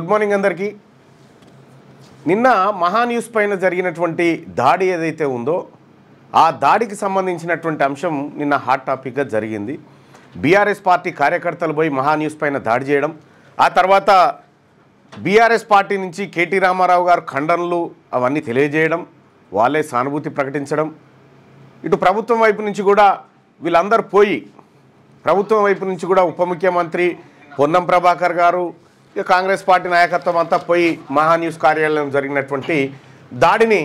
Good morning అందరికీ. నిన్న మహా న్యూస్ పైన జరిగినటువంటి దాడి ఏదైతే ఉందో ఆ దాడికి సంబంధించినటువంటి అంశం నిన్న హాట్ టాపిక్గా జరిగింది. బీఆర్ఎస్ పార్టీ కార్యకర్తలు పోయి మహా న్యూస్ పైన దాడి చేయడం, ఆ తర్వాత బీఆర్ఎస్ పార్టీ నుంచి కేటీ రామారావు గారు ఖండనలు అవన్నీ తెలియజేయడం, వాళ్ళే సానుభూతి ప్రకటించడం, ఇటు ప్రభుత్వం వైపు నుంచి కూడా వీళ్ళందరూ పోయి ప్రభుత్వం వైపు నుంచి కూడా ఉప ముఖ్యమంత్రి పొన్నం ప్రభాకర్ గారు ఇక కాంగ్రెస్ పార్టీ నాయకత్వం అంతా పోయి మహా న్యూస్ కార్యాలయం జరిగినటువంటి దాడిని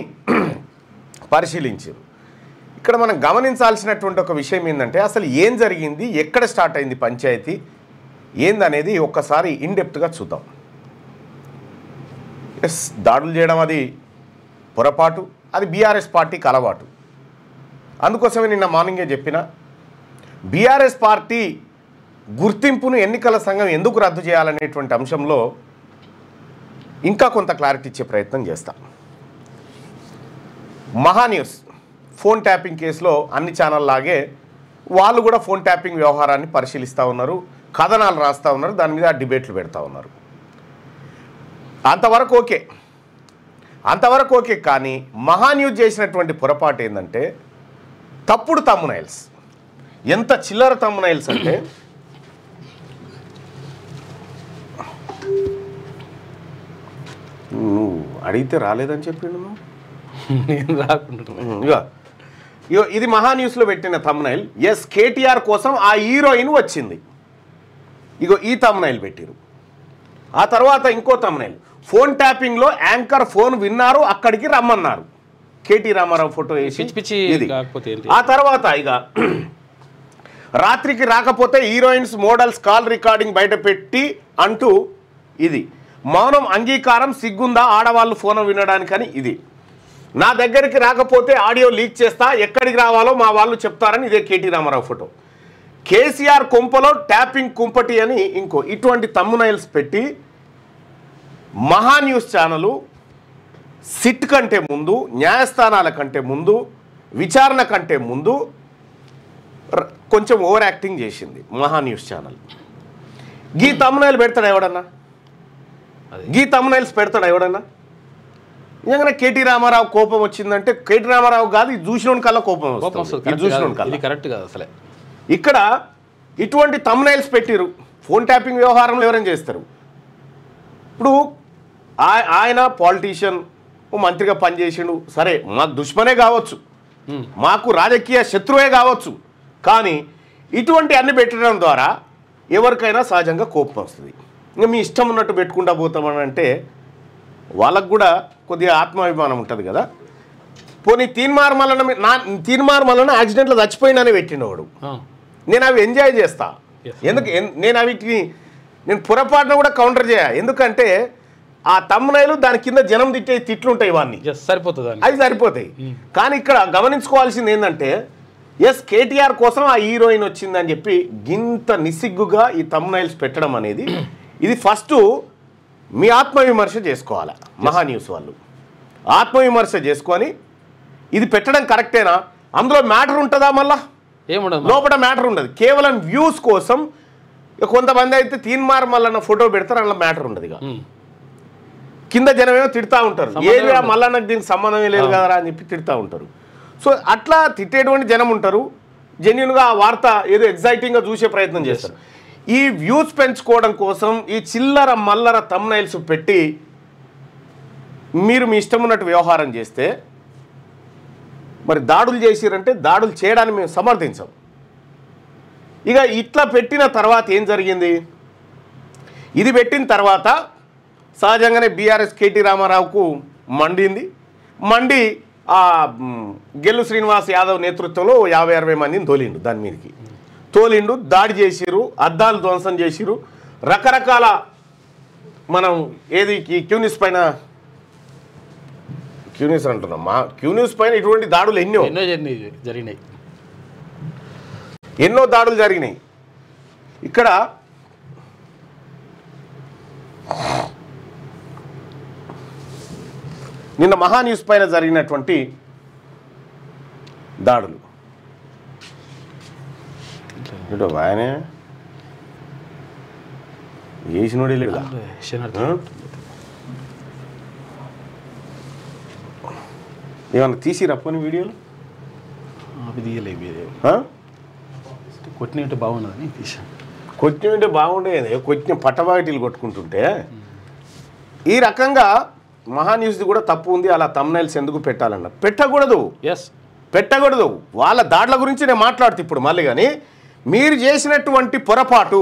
పరిశీలించారు. ఇక్కడ మనం గమనించాల్సినటువంటి ఒక విషయం ఏంటంటే అసలు ఏం జరిగింది, ఎక్కడ స్టార్ట్ అయింది పంచాయతీ ఏందనేది ఒక్కసారి ఇన్డెప్త్గా చూద్దాం. దాడులు చేయడం అది పొరపాటు, అది బీఆర్ఎస్ పార్టీకి అలవాటు. అందుకోసమే నిన్న మార్నింగే చెప్పిన బీఆర్ఎస్ పార్టీ గుర్తింపును ఎన్నికల సంఘం ఎందుకు రద్దు చేయాలనేటువంటి అంశంలో ఇంకా కొంత క్లారిటీ ఇచ్చే ప్రయత్నం చేస్తాం. మహా న్యూస్ ఫోన్ ట్యాపింగ్ కేసులో అన్ని ఛానల్ లాగే వాళ్ళు కూడా ఫోన్ ట్యాపింగ్ వ్యవహారాన్ని పరిశీలిస్తూ ఉన్నారు, కథనాలు రాస్తూ ఉన్నారు, దాని మీద డిబేట్లు పెడతా ఉన్నారు. అంతవరకు ఓకే. కానీ మహా న్యూస్ చేసినటువంటి పొరపాటు ఏంటంటే తప్పుడు తమ్మునైల్స్. ఎంత చిల్లర తమ్మునైల్స్ అంటే నువ్వు అడిగితే రాలేదని చెప్పిండు నేను రాకుండా. ఇగో ఇది మహా న్యూస్లో పెట్టిన తమ్మునైల్. ఎస్, కేటీఆర్ కోసం ఆ హీరోయిన్ వచ్చింది. ఇగో ఈ తమ్మునైల్ పెట్టిరు. ఆ తర్వాత ఇంకో తమ్మునైల్, ఫోన్ ట్యాపింగ్లో యాంకర్ ఫోన్ విన్నారు, అక్కడికి రమ్మన్నారు, కేటీ రామారావు ఫోటో వేసి ఇది. ఆ తర్వాత ఇక రాత్రికి రాకపోతే హీరోయిన్స్ మోడల్స్ కాల్ రికార్డింగ్ బయట పెట్టి అంటూ ఇది. మౌనం అంగీకారం, సిగ్గుందా ఆడవాళ్ళు ఫోన్ వినడానికని ఇది. నా దగ్గరికి రాకపోతే ఆడియో లీక్ చేస్తా, ఎక్కడికి రావాలో మా వాళ్ళు చెప్తారని ఇదే కేటీ రామారావు ఫోటో. కేసీఆర్ కుంపలో ట్యాపింగ్ కుంపటి అని ఇంకో ఇటువంటి తమ్మునైల్స్ పెట్టి మహా న్యూస్ ఛానలు సిట్ కంటే ముందు, న్యాయస్థానాల కంటే ముందు, విచారణ కంటే ముందు కొంచెం ఓవర్ యాక్టింగ్ చేసింది మహా న్యూస్ ఛానల్. గీ తమ్మునైల్ పెడతాడు ఎవడన్నా? గీ తమ్మునైల్స్ పెడతాడు ఎవడన్నా? నిజంగానే కేటీ రామారావు కోపం వచ్చిందంటే కేటీ రామారావు కాదు, ఇది చూసిన కల్లా కోపం వస్తుంది. కరెక్ట్ కాదు అసలే. ఇక్కడ ఇటువంటి తమ్మునైల్స్ పెట్టిరు. ఫోన్ ట్యాపింగ్ వ్యవహారంలో ఎవరైనా చేస్తారు. ఇప్పుడు ఆయన పాలిటీషియన్, మంత్రిగా పనిచేసిండు, సరే మాకు దుష్మనే కావచ్చు, మాకు రాజకీయ శత్రువే కావచ్చు, కానీ ఇటువంటి అన్ని పెట్టడం ద్వారా ఎవరికైనా సహజంగా కోపం వస్తుంది. ఇంకా మీ ఇష్టం ఉన్నట్టు పెట్టుకుంటా పోతామని అంటే వాళ్ళకు కూడా కొద్దిగా ఆత్మాభిమానం ఉంటుంది కదా. పోనీ తీన్మార్ మల్లన యాక్సిడెంట్లో చచ్చిపోయినని పెట్టినవాడు, నేను అవి ఎంజాయ్ చేస్తా. నేను పొరపాటున కూడా కౌంటర్ చేయ. ఎందుకంటే ఆ తమ్మునైలు దాని కింద జనం తిట్టే తిట్లు ఉంటాయి, ఇవన్నీ సరిపోతుంది, అవి సరిపోతాయి. కానీ ఇక్కడ గమనించుకోవాల్సింది ఏంటంటే ఎస్, కేటీఆర్ కోసం ఆ హీరోయిన్ వచ్చిందని చెప్పి గింత నిసిగ్గుగా ఈ తమ్మునైల్స్ పెట్టడం అనేది, ఇది ఫస్ట్ మీ ఆత్మవిమర్శ చేసుకోవాలి. మహా న్యూస్ వాళ్ళు ఆత్మవిమర్శ చేసుకొని ఇది పెట్టడం కరెక్టేనా, అందులో మ్యాటర్ ఉంటుందా, మళ్ళా ఏముండదు, లోపల మ్యాటర్ ఉండదు, కేవలం వ్యూస్ కోసం. కొంతమంది అయితే తీన్మార్ మల్లన్న ఫోటో పెడతారు, అందులో మ్యాటర్ ఉండదు. ఇక కింద జనమేమో తిడతా ఉంటారు, ఏది మల్లన్నకు దీనికి సంబంధమే లేదు కదా అని చెప్పి తిడతా ఉంటారు. సో అట్లా తిట్టేటువంటి జనం ఉంటారు, జెన్యున్గా ఆ వార్త ఏదో ఎగ్జైటింగ్గా చూసే ప్రయత్నం చేస్తారు. ఈ వ్యూస్ పెంచుకోవడం కోసం ఈ చిల్లర మల్లర తమ్నైల్స్ పెట్టి మీరు మీ ఇష్టం ఉన్నట్టు వ్యవహారం చేస్తే మరి దాడులు చేసిరంటే దాడులు చేయడానికి మేము సమర్థించాం. ఇక ఇట్లా పెట్టిన తర్వాత ఏం జరిగింది, ఇది పెట్టిన తర్వాత సహజంగానే బీఆర్ఎస్ కేటీ రామారావుకు మండి గెల్లు శ్రీనివాస్ యాదవ్ నేతృత్వంలో 50-60 మందిని తోలిండు, దాడి చేసిరు, అద్దాలు ధ్వంసం చేసిరు, రకరకాల మనం ఏది క్యూనిస్ అంటున్నాం, క్యూనిస్ పైన ఇటువంటి దాడులు ఎన్నో దాడులు జరిగినాయి. ఇక్కడ నిన్న మహా న్యూస్ పైన జరిగినటువంటి దాడులు ఆయనే వేసినోడే లేదా ఏమన్నా తీసిరా పోనీ వీడియోలు? అవి తీయలేదు, కొట్టినట్టు బాగున్నదని తీసాను. కొట్టినంటే బాగుండేది, కొట్టిన పట్టబాటిలు కొట్టుకుంటుంటే. ఈ రకంగా మహాన్యూస్ది కూడా తప్పు ఉంది. అలా తమ్నైల్స్ ఎందుకు పెట్టాలన్న పెట్టకూడదు, పెట్టకూడదు. వాళ్ళ దాడుల గురించి నేను మాట్లాడుతూ ఇప్పుడు మళ్ళీ. కానీ మీరు చేసినటువంటి పొరపాటు,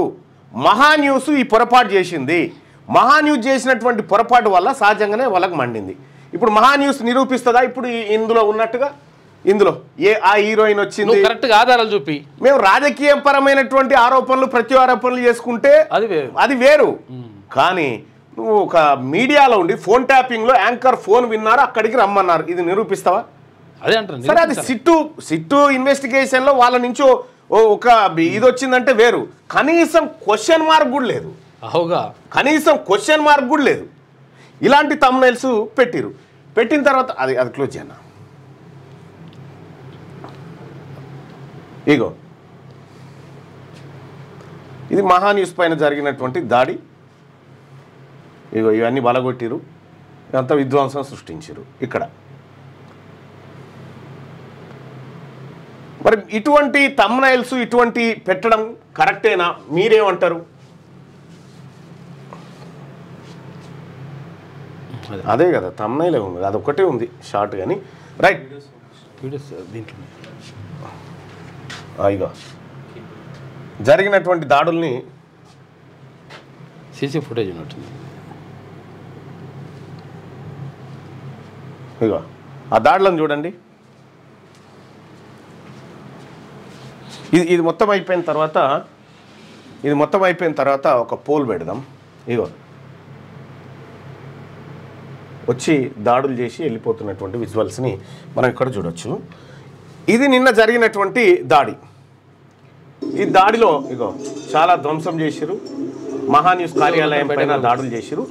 మహాన్యూస్ ఈ పొరపాటు చేసింది. మహాన్యూస్ చేసినటువంటి పొరపాటు వల్ల సహజంగానే వాళ్ళకి మండింది. ఇప్పుడు మహాన్యూస్ నిరూపిస్తుందా ఇప్పుడు ఇందులో ఉన్నట్టుగా? ఇందులో ఆ హీరోయిన్ వచ్చింది కరెక్ట్గా ఆధారాలు చూపి మేము రాజకీయపరమైనటువంటి ఆరోపణలు ప్రత్యారోపణలు చేసుకుంటే అది వేరు. కానీ నువ్వు ఒక మీడియాలో ఉండి ఫోన్ ట్యాపింగ్లో యాంకర్ ఫోన్ విన్నారు, అక్కడికి రమ్మన్నారు, ఇది నిరూపిస్తావా? అదే అంటారు సరే, అది సిట్టు ఇన్వెస్టిగేషన్లో వాళ్ళ నుంచి ఒక ఇది వచ్చిందంటే వేరు. కనీసం క్వశ్చన్ మార్క్ కూడా లేదు, కనీసం క్వశ్చన్ మార్క్ కూడా లేదు. ఇలాంటి తమ్నైల్స్ పెట్టిరు. పెట్టిన తర్వాత అది క్లోజ్ చేయనా. ఇగో ఇది మహాన్యూస్ పైన జరిగినటువంటి దాడి. ఇగో ఇవన్నీ బలగొట్టిరు, ఇదంతా విధ్వంసం సృష్టించారు ఇక్కడ. మరి ఇటువంటి తమ్నైల్స్ ఇటువంటి పెట్టడం కరెక్టేనా? మీరేమంటారు? అదే కదా తమ్నైలే ఉంది, అదొక్కటే ఉంది షార్ట్. కానీ రైట్, దీంట్లో ఇగో జరిగినటువంటి దాడుల్ని సీసీ ఫుటేజ్ ఉన్నట్టుంది. ఇగో ఆ దాడులను చూడండి. ఇది మొత్తం అయిపోయిన తర్వాత ఒక పోల్ పెడదాం. ఇగో వచ్చి దాడులు చేసి వెళ్ళిపోతున్నటువంటి విజువల్స్ని మనం ఇక్కడ చూడొచ్చు. ఇది నిన్న జరిగినటువంటి దాడి. ఈ దాడిలో ఇగో చాలా ధ్వంసం చేసిరు, మహాన్యూస్ కార్యాలయం పైన దాడులు చేసిరు.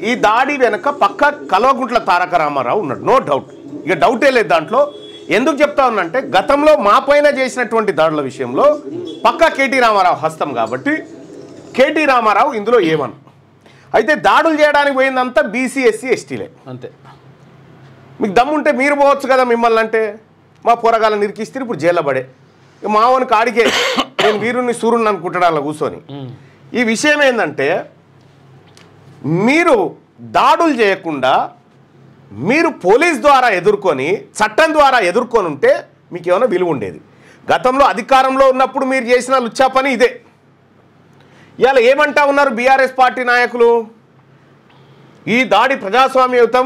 ఈ దాడి వెనక పక్క కల్వకుంట్ల తారక రామారావు ఉన్నాడు, నో డౌట్, ఇక డౌటే లేదు దాంట్లో. ఎందుకు చెప్తా ఉన్నంటే గతంలో మా పైన చేసినటువంటి దాడుల విషయంలో పక్క కేటీ రామారావు హస్తం కాబట్టి కేటీ రామారావు ఇందులో ఏమన్. అయితే దాడులు చేయడానికి పోయిందంతా బీసీ ఎస్సీ ఎస్టీలే. అంతే. మీకు దమ్ముంటే మీరు పోవచ్చు కదా, మిమ్మల్ని అంటే మా పోరగాళ్ళని నిరికిస్తే ఇప్పుడు జైల్లో పడే. మావోనికి ఆడికే నేను వీరుని సూర్యుని అనుకుంటాడు అలా కూర్చొని. ఈ విషయం ఏంటంటే మీరు దాడులు చేయకుండా మీరు పోలీస్ ద్వారా ఎదుర్కొని చట్టం ద్వారా ఎదుర్కొని ఉంటే మీకు ఏమైనా విలువ ఉండేది. గతంలో అధికారంలో ఉన్నప్పుడు మీరు చేసిన లుచ్చా పని ఇదే. ఇవాళ ఏమంటా ఉన్నారు బీఆర్ఎస్ పార్టీ నాయకులు? ఈ దాడి ప్రజాస్వామ్యయుతం,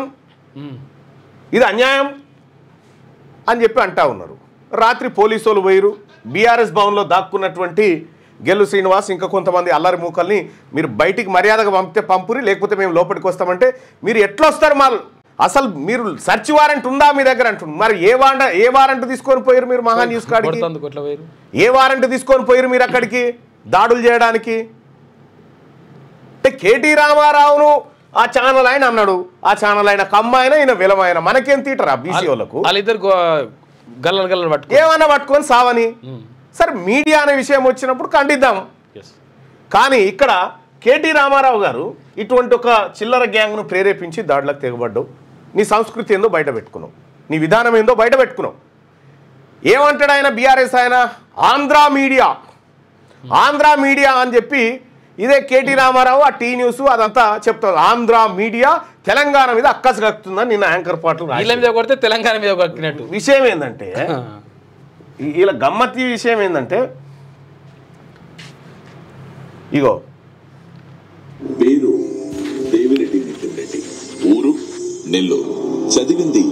ఇది అన్యాయం అని చెప్పి అంటా ఉన్నారు. రాత్రి పోలీసు వాళ్ళు పోయిరు, బీఆర్ఎస్ భవన్లో దాక్కున్నటువంటి గెల్లు శ్రీనివాస్ ఇంకా కొంతమంది అల్లరి మూకల్ని మీరు బయటికి మర్యాదగా పంపితే పంపురి, లేకపోతే మేము లోపలికి వస్తామంటే మీరు ఎట్లా వస్తారు? అసలు మీరు సర్చ్ వారెంట్ ఉందా మీ దగ్గర అంటున్నారు. మరి ఏ వారెంట్ తీసుకొని పోయారు మీరు మహాన్యూస్ కాడికి? ఏ వారెంట్ తీసుకొని పోయారు మీరు అక్కడికి దాడులు చేయడానికి? అంటే కేటీ రామారావును ఆ ఛానల్ ఆయన అన్నాడు, ఆ ఛానల్ ఆయన కమ్మాయన ఈయన విలమైన, మనకేం తీటరా బీసీ వాళ్ళకు? ఏమన్నా పట్టుకొని సావని. సరే, మీడియా అనే విషయం వచ్చినప్పుడు ఖండిద్దాము. కానీ ఇక్కడ కేటీ రామారావు గారు ఇటువంటి ఒక చిల్లర గ్యాంగ్ను ప్రేరేపించి దాడులకు తెగబడ్డావు. నీ సంస్కృతి ఏందో బయట పెట్టుకున్నావు, నీ విధానం ఏందో బయట పెట్టుకున్నావు. ఏమంటాడు ఆయన బీఆర్ఎస్ ఆయన? ఆంధ్రా మీడియా అని చెప్పి ఇదే కేటీ రామారావు ఆ టీ న్యూస్ అదంతా చెప్తారు. ఆంధ్రా మీడియా తెలంగాణ మీద అక్కసు కక్కుతుందని నిన్న యాంకర్ పాటలు కొడితే తెలంగాణ మీద కక్కినట్టు. విషయం ఏంటంటే ఇలా గమ్మత్తి విషయం ఏంటంటే ఇగో పేరు దేవిరెడ్డి నితిన్ రెడ్డి, ఊరు నెల్లూరు, చదివింది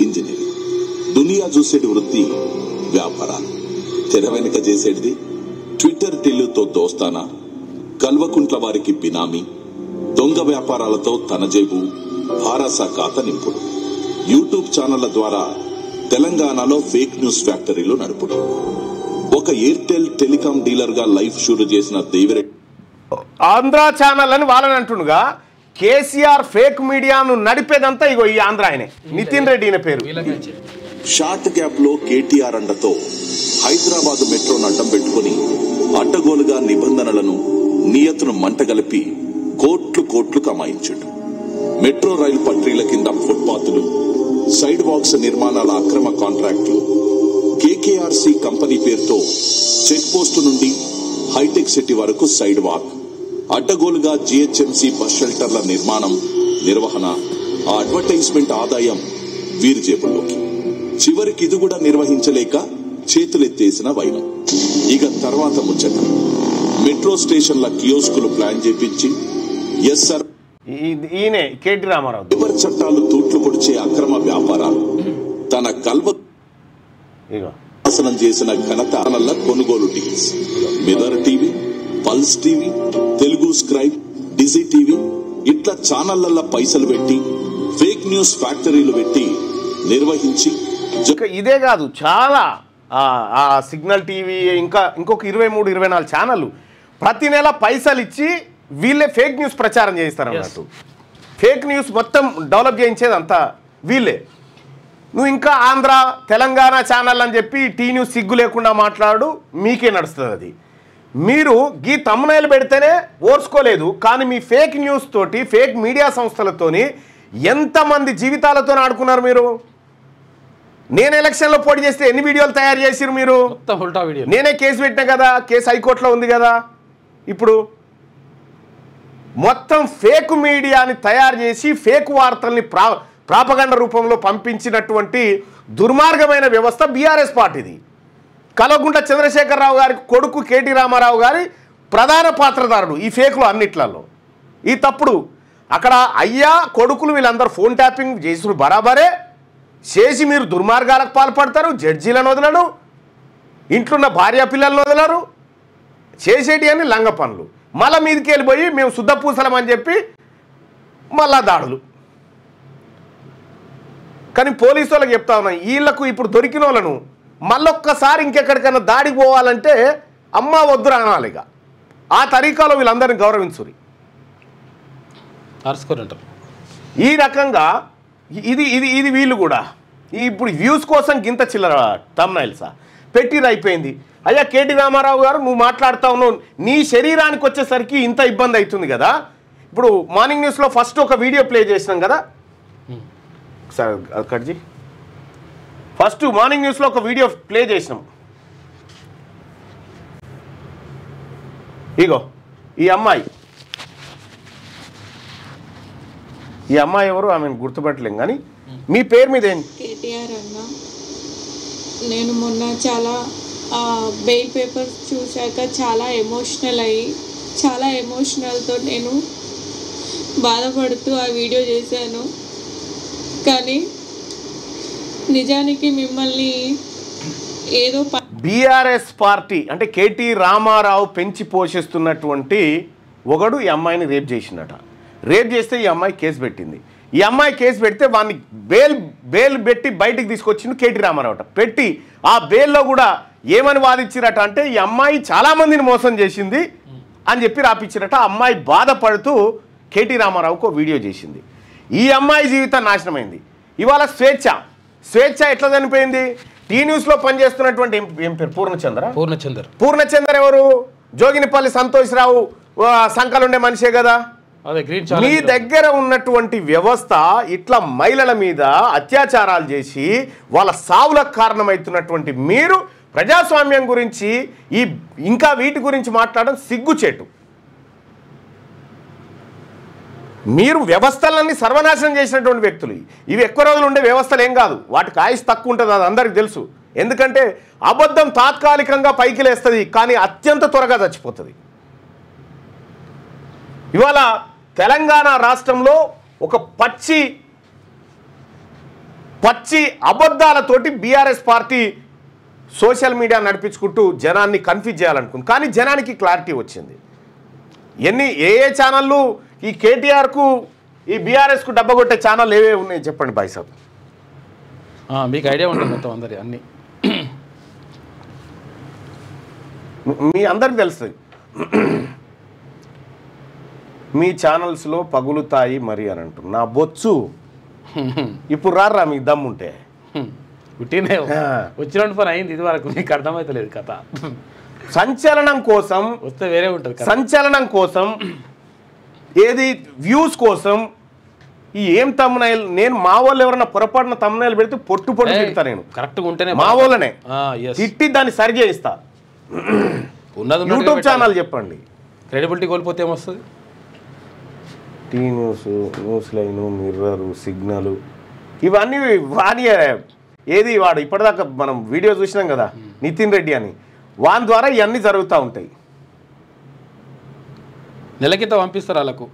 ఇంజనీరింగ్, దునియా చూసేటి వృత్తి వ్యాపారాలు, తెర వెనుక చేసేటిది ట్విట్టర్ టిల్లుతో దోస్తానా, కల్వకుంట్ల వారికి బినామీ, దొంగ వ్యాపారాలతో తన జేబు భారసా ఖాతా నింపుడు, యూట్యూబ్ ఛానళ్ల ద్వారా తెలంగాణలో ఫేక్ న్యూస్ ఫ్యాక్టరీలు నడుపుడు, ఒక ఎయిర్టెల్ టెలికాం డీలర్ గా లైఫ్ షూరు చేసిన దేవిరెడ్డి ఆంధ్రా ఛానల్ అని వాళ్ళని అంటుండగా కేసీఆర్ ఫేక్ మీడియాను నడిపేదంతా ఇగో ఈ ఆంధ్ర ఆయనే, నితిన్ రెడ్డి ఈయన పేరు. షార్ట్ గ్యాప్ లో కేటీఆర్ అండతో హైదరాబాద్ మెట్రోను అడ్డం పెట్టుకుని అడ్డగోలుగా నిబంధనలను నియతును మంటగలిపి కోట్లు కమాయించాడు. మెట్రో రైలు పట్టీల కింద ఫుట్పాత్లు, సైడ్ వాక్స్ నిర్మాణాల అక్రమ కాంట్రాక్టులు, కేకేఆర్సీ కంపెనీ పేరుతో చెక్ పోస్టు నుండి హైటెక్ సిటీ వరకు సైడ్ వాక్, అడ్డగోలుగా జీహెచ్ఎంసీ బస్ షెల్టర్ల నిర్మాణం, నిర్వహణ, ఆ అడ్వర్టైజ్మెంట్ ఆదాయం వీరి జేబుల్లోకి. చివరికి ఇది కూడా నిర్వహించలేక చేతులెత్తేసిన వైనం. ఇక తర్వాత ముచ్చట, మెట్రో స్టేషన్ల కియోస్కులు ప్లాన్ చేపించి ఎస్ఆర్ ఈయనే కేటీ రామారావు లేబర్ చట్టాలు తూట్లు పొడిచే అక్రమ వ్యాపారాలు, తన నాశనం చేసిన ఘనత కొనుగోలు deals, Mirror TV, Pulse TV, Telugu Scribe, Digi TV ఇట్లా ఛానళ్లలో పైసలు పెట్టి ఫేక్ న్యూస్ ఫ్యాక్టరీలు పెట్టి నిర్వహించి. ఇదే కాదు, చాలా సిగ్నల్ టీవీ ఇంకొక 23-24 ఛానళ్ళు ప్రతి నెల పైసలు ఇచ్చి వీళ్ళే ఫేక్ న్యూస్ ప్రచారం చేయిస్తారు అన్నట్టు. ఫేక్ న్యూస్ మొత్తం డెవలప్ చేయించేది అంతా వీళ్ళే. నువ్వు ఇంకా ఆంధ్ర తెలంగాణ ఛానల్ అని చెప్పి టీ న్యూస్ సిగ్గు లేకుండా మాట్లాడు, మీకే నడుస్తుంది అది. మీరు గీ తమ్మునైలు పెడితేనే ఓర్చుకోలేదు, కానీ మీ ఫేక్ న్యూస్ తోటి ఫేక్ మీడియా సంస్థలతోని ఎంతమంది జీవితాలతో ఆడుకున్నారు మీరు. నేను ఎలక్షన్లో పోటీ చేస్తే ఎన్ని వీడియోలు తయారు చేసిరు మీరు? నేనే కేసు పెట్టినా కదా, కేసు హైకోర్టులో ఉంది కదా. ఇప్పుడు మొత్తం ఫేక్ మీడియాని తయారు చేసి ఫేక్ వార్తల్ని ప్రాపగండ రూపంలో పంపించినటువంటి దుర్మార్గమైన వ్యవస్థ బీఆర్ఎస్ పార్టీది. కల్వకుంట్ల చంద్రశేఖరరావు గారి కొడుకు కేటీ రామారావు గారి ప్రధాన పాత్రధారుడు ఈ ఫేక్లో అన్నిట్లలో. ఈ తప్పుడు అక్కడ అయ్యా కొడుకులు వీళ్ళందరూ ఫోన్ ట్యాపింగ్ చేసిన బరాబరే చేసి మీరు దుర్మార్గాలకు పాల్పడతారు, జడ్జీలను వదలరు, ఇంట్లోన్న భార్య పిల్లలను వదలరు, చేసేటి అని లంగ పనులు. మళ్ళీ మీదకి వెళ్ళిపోయి మేము శుద్ధపూసలం అని చెప్పి మళ్ళా దాడులు. కానీ పోలీసు వాళ్ళకి చెప్తా ఉన్నాయి, వీళ్ళకు ఇప్పుడు దొరికిన వాళ్ళను మళ్ళొక్కసారి ఇంకెక్కడికైనా దాడికి పోవాలంటే అమ్మ వద్దురా అనాలిగా. ఆ తరీకాలో వీళ్ళందరినీ గౌరవించురి. ఈ రకంగా ఇది ఇది ఇది వీళ్ళు కూడా ఇప్పుడు వ్యూస్ కోసం గింత చిల్లర తమ్నైల్సా పెట్టిరు అయిపోయింది. అయ్యా కేటీ రామారావు గారు నువ్వు మాట్లాడుతూ ఉన్నావు, నీ శరీరానికి వచ్చేసరికి ఇంత ఇబ్బంది అవుతుంది కదా. ఇప్పుడు మార్నింగ్ న్యూస్లో ఫస్ట్ ఒక వీడియో ప్లే చేసినాం కదా సార్ కట్జీ, ఫస్ట్ మార్నింగ్ న్యూస్లో ఒక వీడియో ప్లే చేసినాం. ఇగో ఈ అమ్మాయి ఎవరు ఆమెను గుర్తుపట్టలేం, కానీ మీ పేరు మీద ఏంటి? కేటీఆర్ అన్న. నేను మొన్న చాలా బెయిల్ పేపర్స్ చూశాక చాలా ఎమోషనల్తో నేను బాధపడుతూ ఆ వీడియో చేశాను. కానీ నిజానికి మిమ్మల్ని ఏదో బీఆర్ఎస్ పార్టీ అంటే కేటీ రామారావు పెంచి పోషిస్తున్నటువంటి ఒకడు ఈ అమ్మాయిని రేప్ చేసిందట. రేప్ చేస్తే ఈ అమ్మాయి కేసు పెట్టింది. ఈ అమ్మాయి కేసు పెడితే వాడిని బెయిల్ పెట్టి బయటికి తీసుకొచ్చింది కేటీ రామారావు అట. పెట్టి ఆ బెయిల్లో కూడా ఏమని వాదించిరట అంటే ఈ అమ్మాయి చాలామందిని మోసం చేసింది అని చెప్పి రాపించిరట. ఆ అమ్మాయి బాధపడుతూ కేటీ రామారావుకు వీడియో చేసింది. ఈ అమ్మాయి జీవితం నాశనమైంది. ఇవాళ స్వేచ్ఛ ఎట్లా చనిపోయింది? టీ న్యూస్లో పనిచేస్తున్నటువంటి ఏం పేరు? పూర్ణచందర్ ఎవరు? జోగినిపల్లి సంతోష్రావు సంకలుండే మనిషే కదా. మీ దగ్గర ఉన్నటువంటి వ్యవస్థ ఇట్లా మహిళల మీద అత్యాచారాలు చేసి వాళ్ళ సావులకు కారణమవుతున్నటువంటి మీరు ప్రజాస్వామ్యం గురించి ఇంకా వీటి గురించి మాట్లాడడం సిగ్గుచేటు. మీరు వ్యవస్థలన్నీ సర్వనాశనం చేసినటువంటి వ్యక్తులు. ఇవి ఎక్కువ రోజులు ఉండే వ్యవస్థలు ఏం కాదు, వాటికి ఆయుష్ తక్కువ ఉంటుంది, అది అందరికీ తెలుసు. ఎందుకంటే అబద్ధం తాత్కాలికంగా పైకి లేస్తుంది, కానీ అత్యంత త్వరగా చచ్చిపోతుంది. ఇవాళ తెలంగాణ రాష్ట్రంలో ఒక పచ్చి అబద్ధాలతోటి బీఆర్ఎస్ పార్టీ సోషల్ మీడియా నడిపించుకుంటూ జనాన్ని కన్ఫ్యూజ్ చేయాలనుకుంది. కానీ జనానికి క్లారిటీ వచ్చింది. ఏ ఛానళ్ళు ఈ కేటీఆర్కు ఈ బీఆర్ఎస్కు డబ్బా కొట్టే ఛానల్ ఏవే ఉన్నాయి చెప్పండి బాయ్ సాబ్. మీకు ఐడియా ఉంటుంది మొత్తం అందరి అన్ని మీ అందరికి తెలుస్తుంది. మీ ఛానల్స్లో పగులుతాయి మరి అని అంటు నా బొచ్చు. ఇప్పుడు రారా మీకు దమ్ముంటే పుట్టినే వచ్చినట్టు పని అయింది. ఇది వరకు మీకు అర్థమవుతలేదు కథ. సంచలనం కోసం వస్తే వేరే ఉంటుంది. సంచలనం కోసం ఏది వ్యూస్ కోసం ఈ ఏం తమ్మునైల్ నేను మా వాళ్ళు ఎవరన్నా పొరపాటున తమ్మునైల్ పెడితే పొట్టు తిడతా నేను కరెక్ట్గా ఉంటేనే మా వాళ్ళనే తిట్టి దాన్ని సరి చేయిస్తా. యూట్యూబ్ ఛానల్ చెప్పండి. క్రెడిబిలిటీ కోల్పోతే ఏమొస్తుంది? T News, News Line, Mirror, Signal ఇవన్నీ వాని ఏది వాడు ఇప్పటిదాకా మనం వీడియో చూసినాం కదా నితిన్ రెడ్డి అని, వాని ద్వారా ఇవన్నీ జరుగుతూ ఉంటాయి. నెలకింత పంపిస్తారు వాళ్ళకు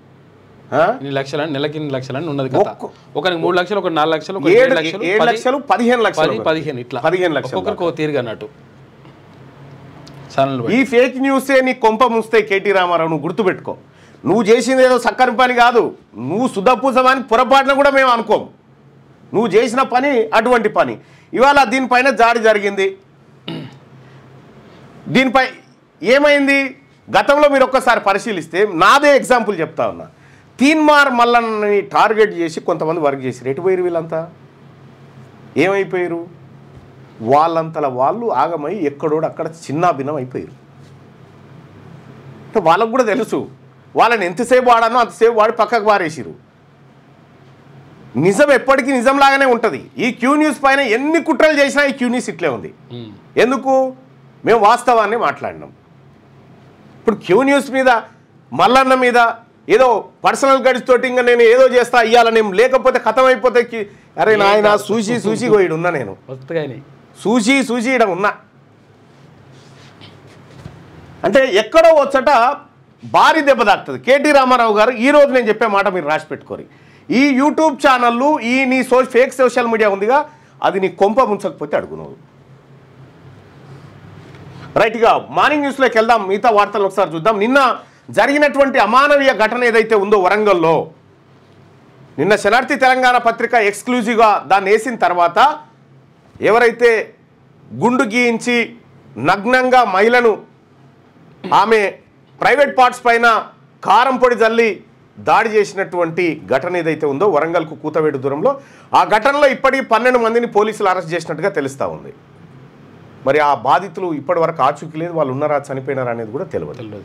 ఇన్ని లక్షలని, నెలకి 2 లక్షలని ఉన్నది కదా. ఒకరికి 3 లక్షలు, ఒక 4 లక్షలు, 7 లక్షలు, 7 లక్షలు, 15 లక్షలు, 15 ఇట్లా 15 లక్షలు ఒక్కొక్కరికి ఒక తీరుగా అన్నట్టు. ఈ ఫేక్ న్యూసే నీ కొంప ముస్తాయి కేటీ రామారావు. నువ్వు గుర్తుపెట్టుకో, నువ్వు చేసింది ఏదో సక్కని పని కాదు, నువ్వు సుధపూసమని పొరపాటున కూడా మేము అనుకోం. నువ్వు చేసిన పని అటువంటి పని. ఇవాళ దీనిపైన దాడి జరిగింది. దీనిపై ఏమైంది గతంలో మీరు ఒక్కసారి పరిశీలిస్తే, నాదే ఎగ్జాంపుల్ చెప్తా ఉన్నా. తీన్మార్ మల్లన్నని టార్గెట్ చేసి కొంతమంది వర్క్ చేసి ఎటు పోయారు వీళ్ళంతా? ఏమైపోయారు? వాళ్ళంతలా వాళ్ళు ఆగమై ఎక్కడోడు అక్కడ చిన్నాభిన్నం అయిపోయారు. వాళ్ళకు కూడా తెలుసు వాళ్ళని ఎంతసేపు వాడానో అంతసేపు వాడి పక్కకు పారేసిరు. నిజం ఎప్పటికీ నిజంలాగానే ఉంటుంది. ఈ క్యూ న్యూస్ పైన ఎన్ని కుట్రలు చేసినా ఈ క్యూ న్యూస్ ఇట్లే ఉంది. ఎందుకు? మేము వాస్తవాన్ని మాట్లాడినాం. ఇప్పుడు క్యూ న్యూస్ మీద, మల్లన్న మీద ఏదో పర్సనల్ గడిస్ తోటి ఇంకా నేను ఏదో చేస్తా ఇవ్వాలని లేకపోతే కథం అయిపోతే, అరే నాయన సూచి పోయిడు ఉన్నా, నేను సూచి ఇక్కడ ఉన్నా అంటే ఎక్కడో వచ్చట భారీ దెబ్బ తాకుతుంది. కేటీ రామారావు గారు ఈరోజు నేను చెప్పే మాట మీరు రాసి పెట్టుకోరు. ఈ యూట్యూబ్ ఛానళ్ళు, ఈ నీ ఫేక్ సోషల్ మీడియా ఉందిగా, అది నీ కొంప ముంచకపోతే అడుగునవు. రైట్గా మార్నింగ్ న్యూస్లోకి వెళ్దాం. మిగతా వార్తలు ఒకసారి చూద్దాం. నిన్న జరిగినటువంటి అమానవీయ ఘటన ఏదైతే ఉందో వరంగల్లో, నిన్న శనార్థి తెలంగాణ పత్రిక ఎక్స్క్లూజివ్గా దాన్ని వేసిన తర్వాత ఎవరైతే గుండు గీయించి నగ్నంగా మహిళను ఆమె ప్రైవేట్ పార్ట్స్ పైన కారం పొడి జల్లి దాడి చేసినటువంటి ఘటన ఏదైతే ఉందో వరంగల్కు కూతవేడు దూరంలో, ఆ ఘటనలో ఇప్పటికీ 12 మందిని పోలీసులు అరెస్ట్ చేసినట్టుగా తెలుస్తూ ఉంది. మరి ఆ బాధితులు ఇప్పటి వరకు ఆచూకీ లేదు, వాళ్ళు ఉన్నారా చనిపోయినారా అనేది కూడా తెలియదు.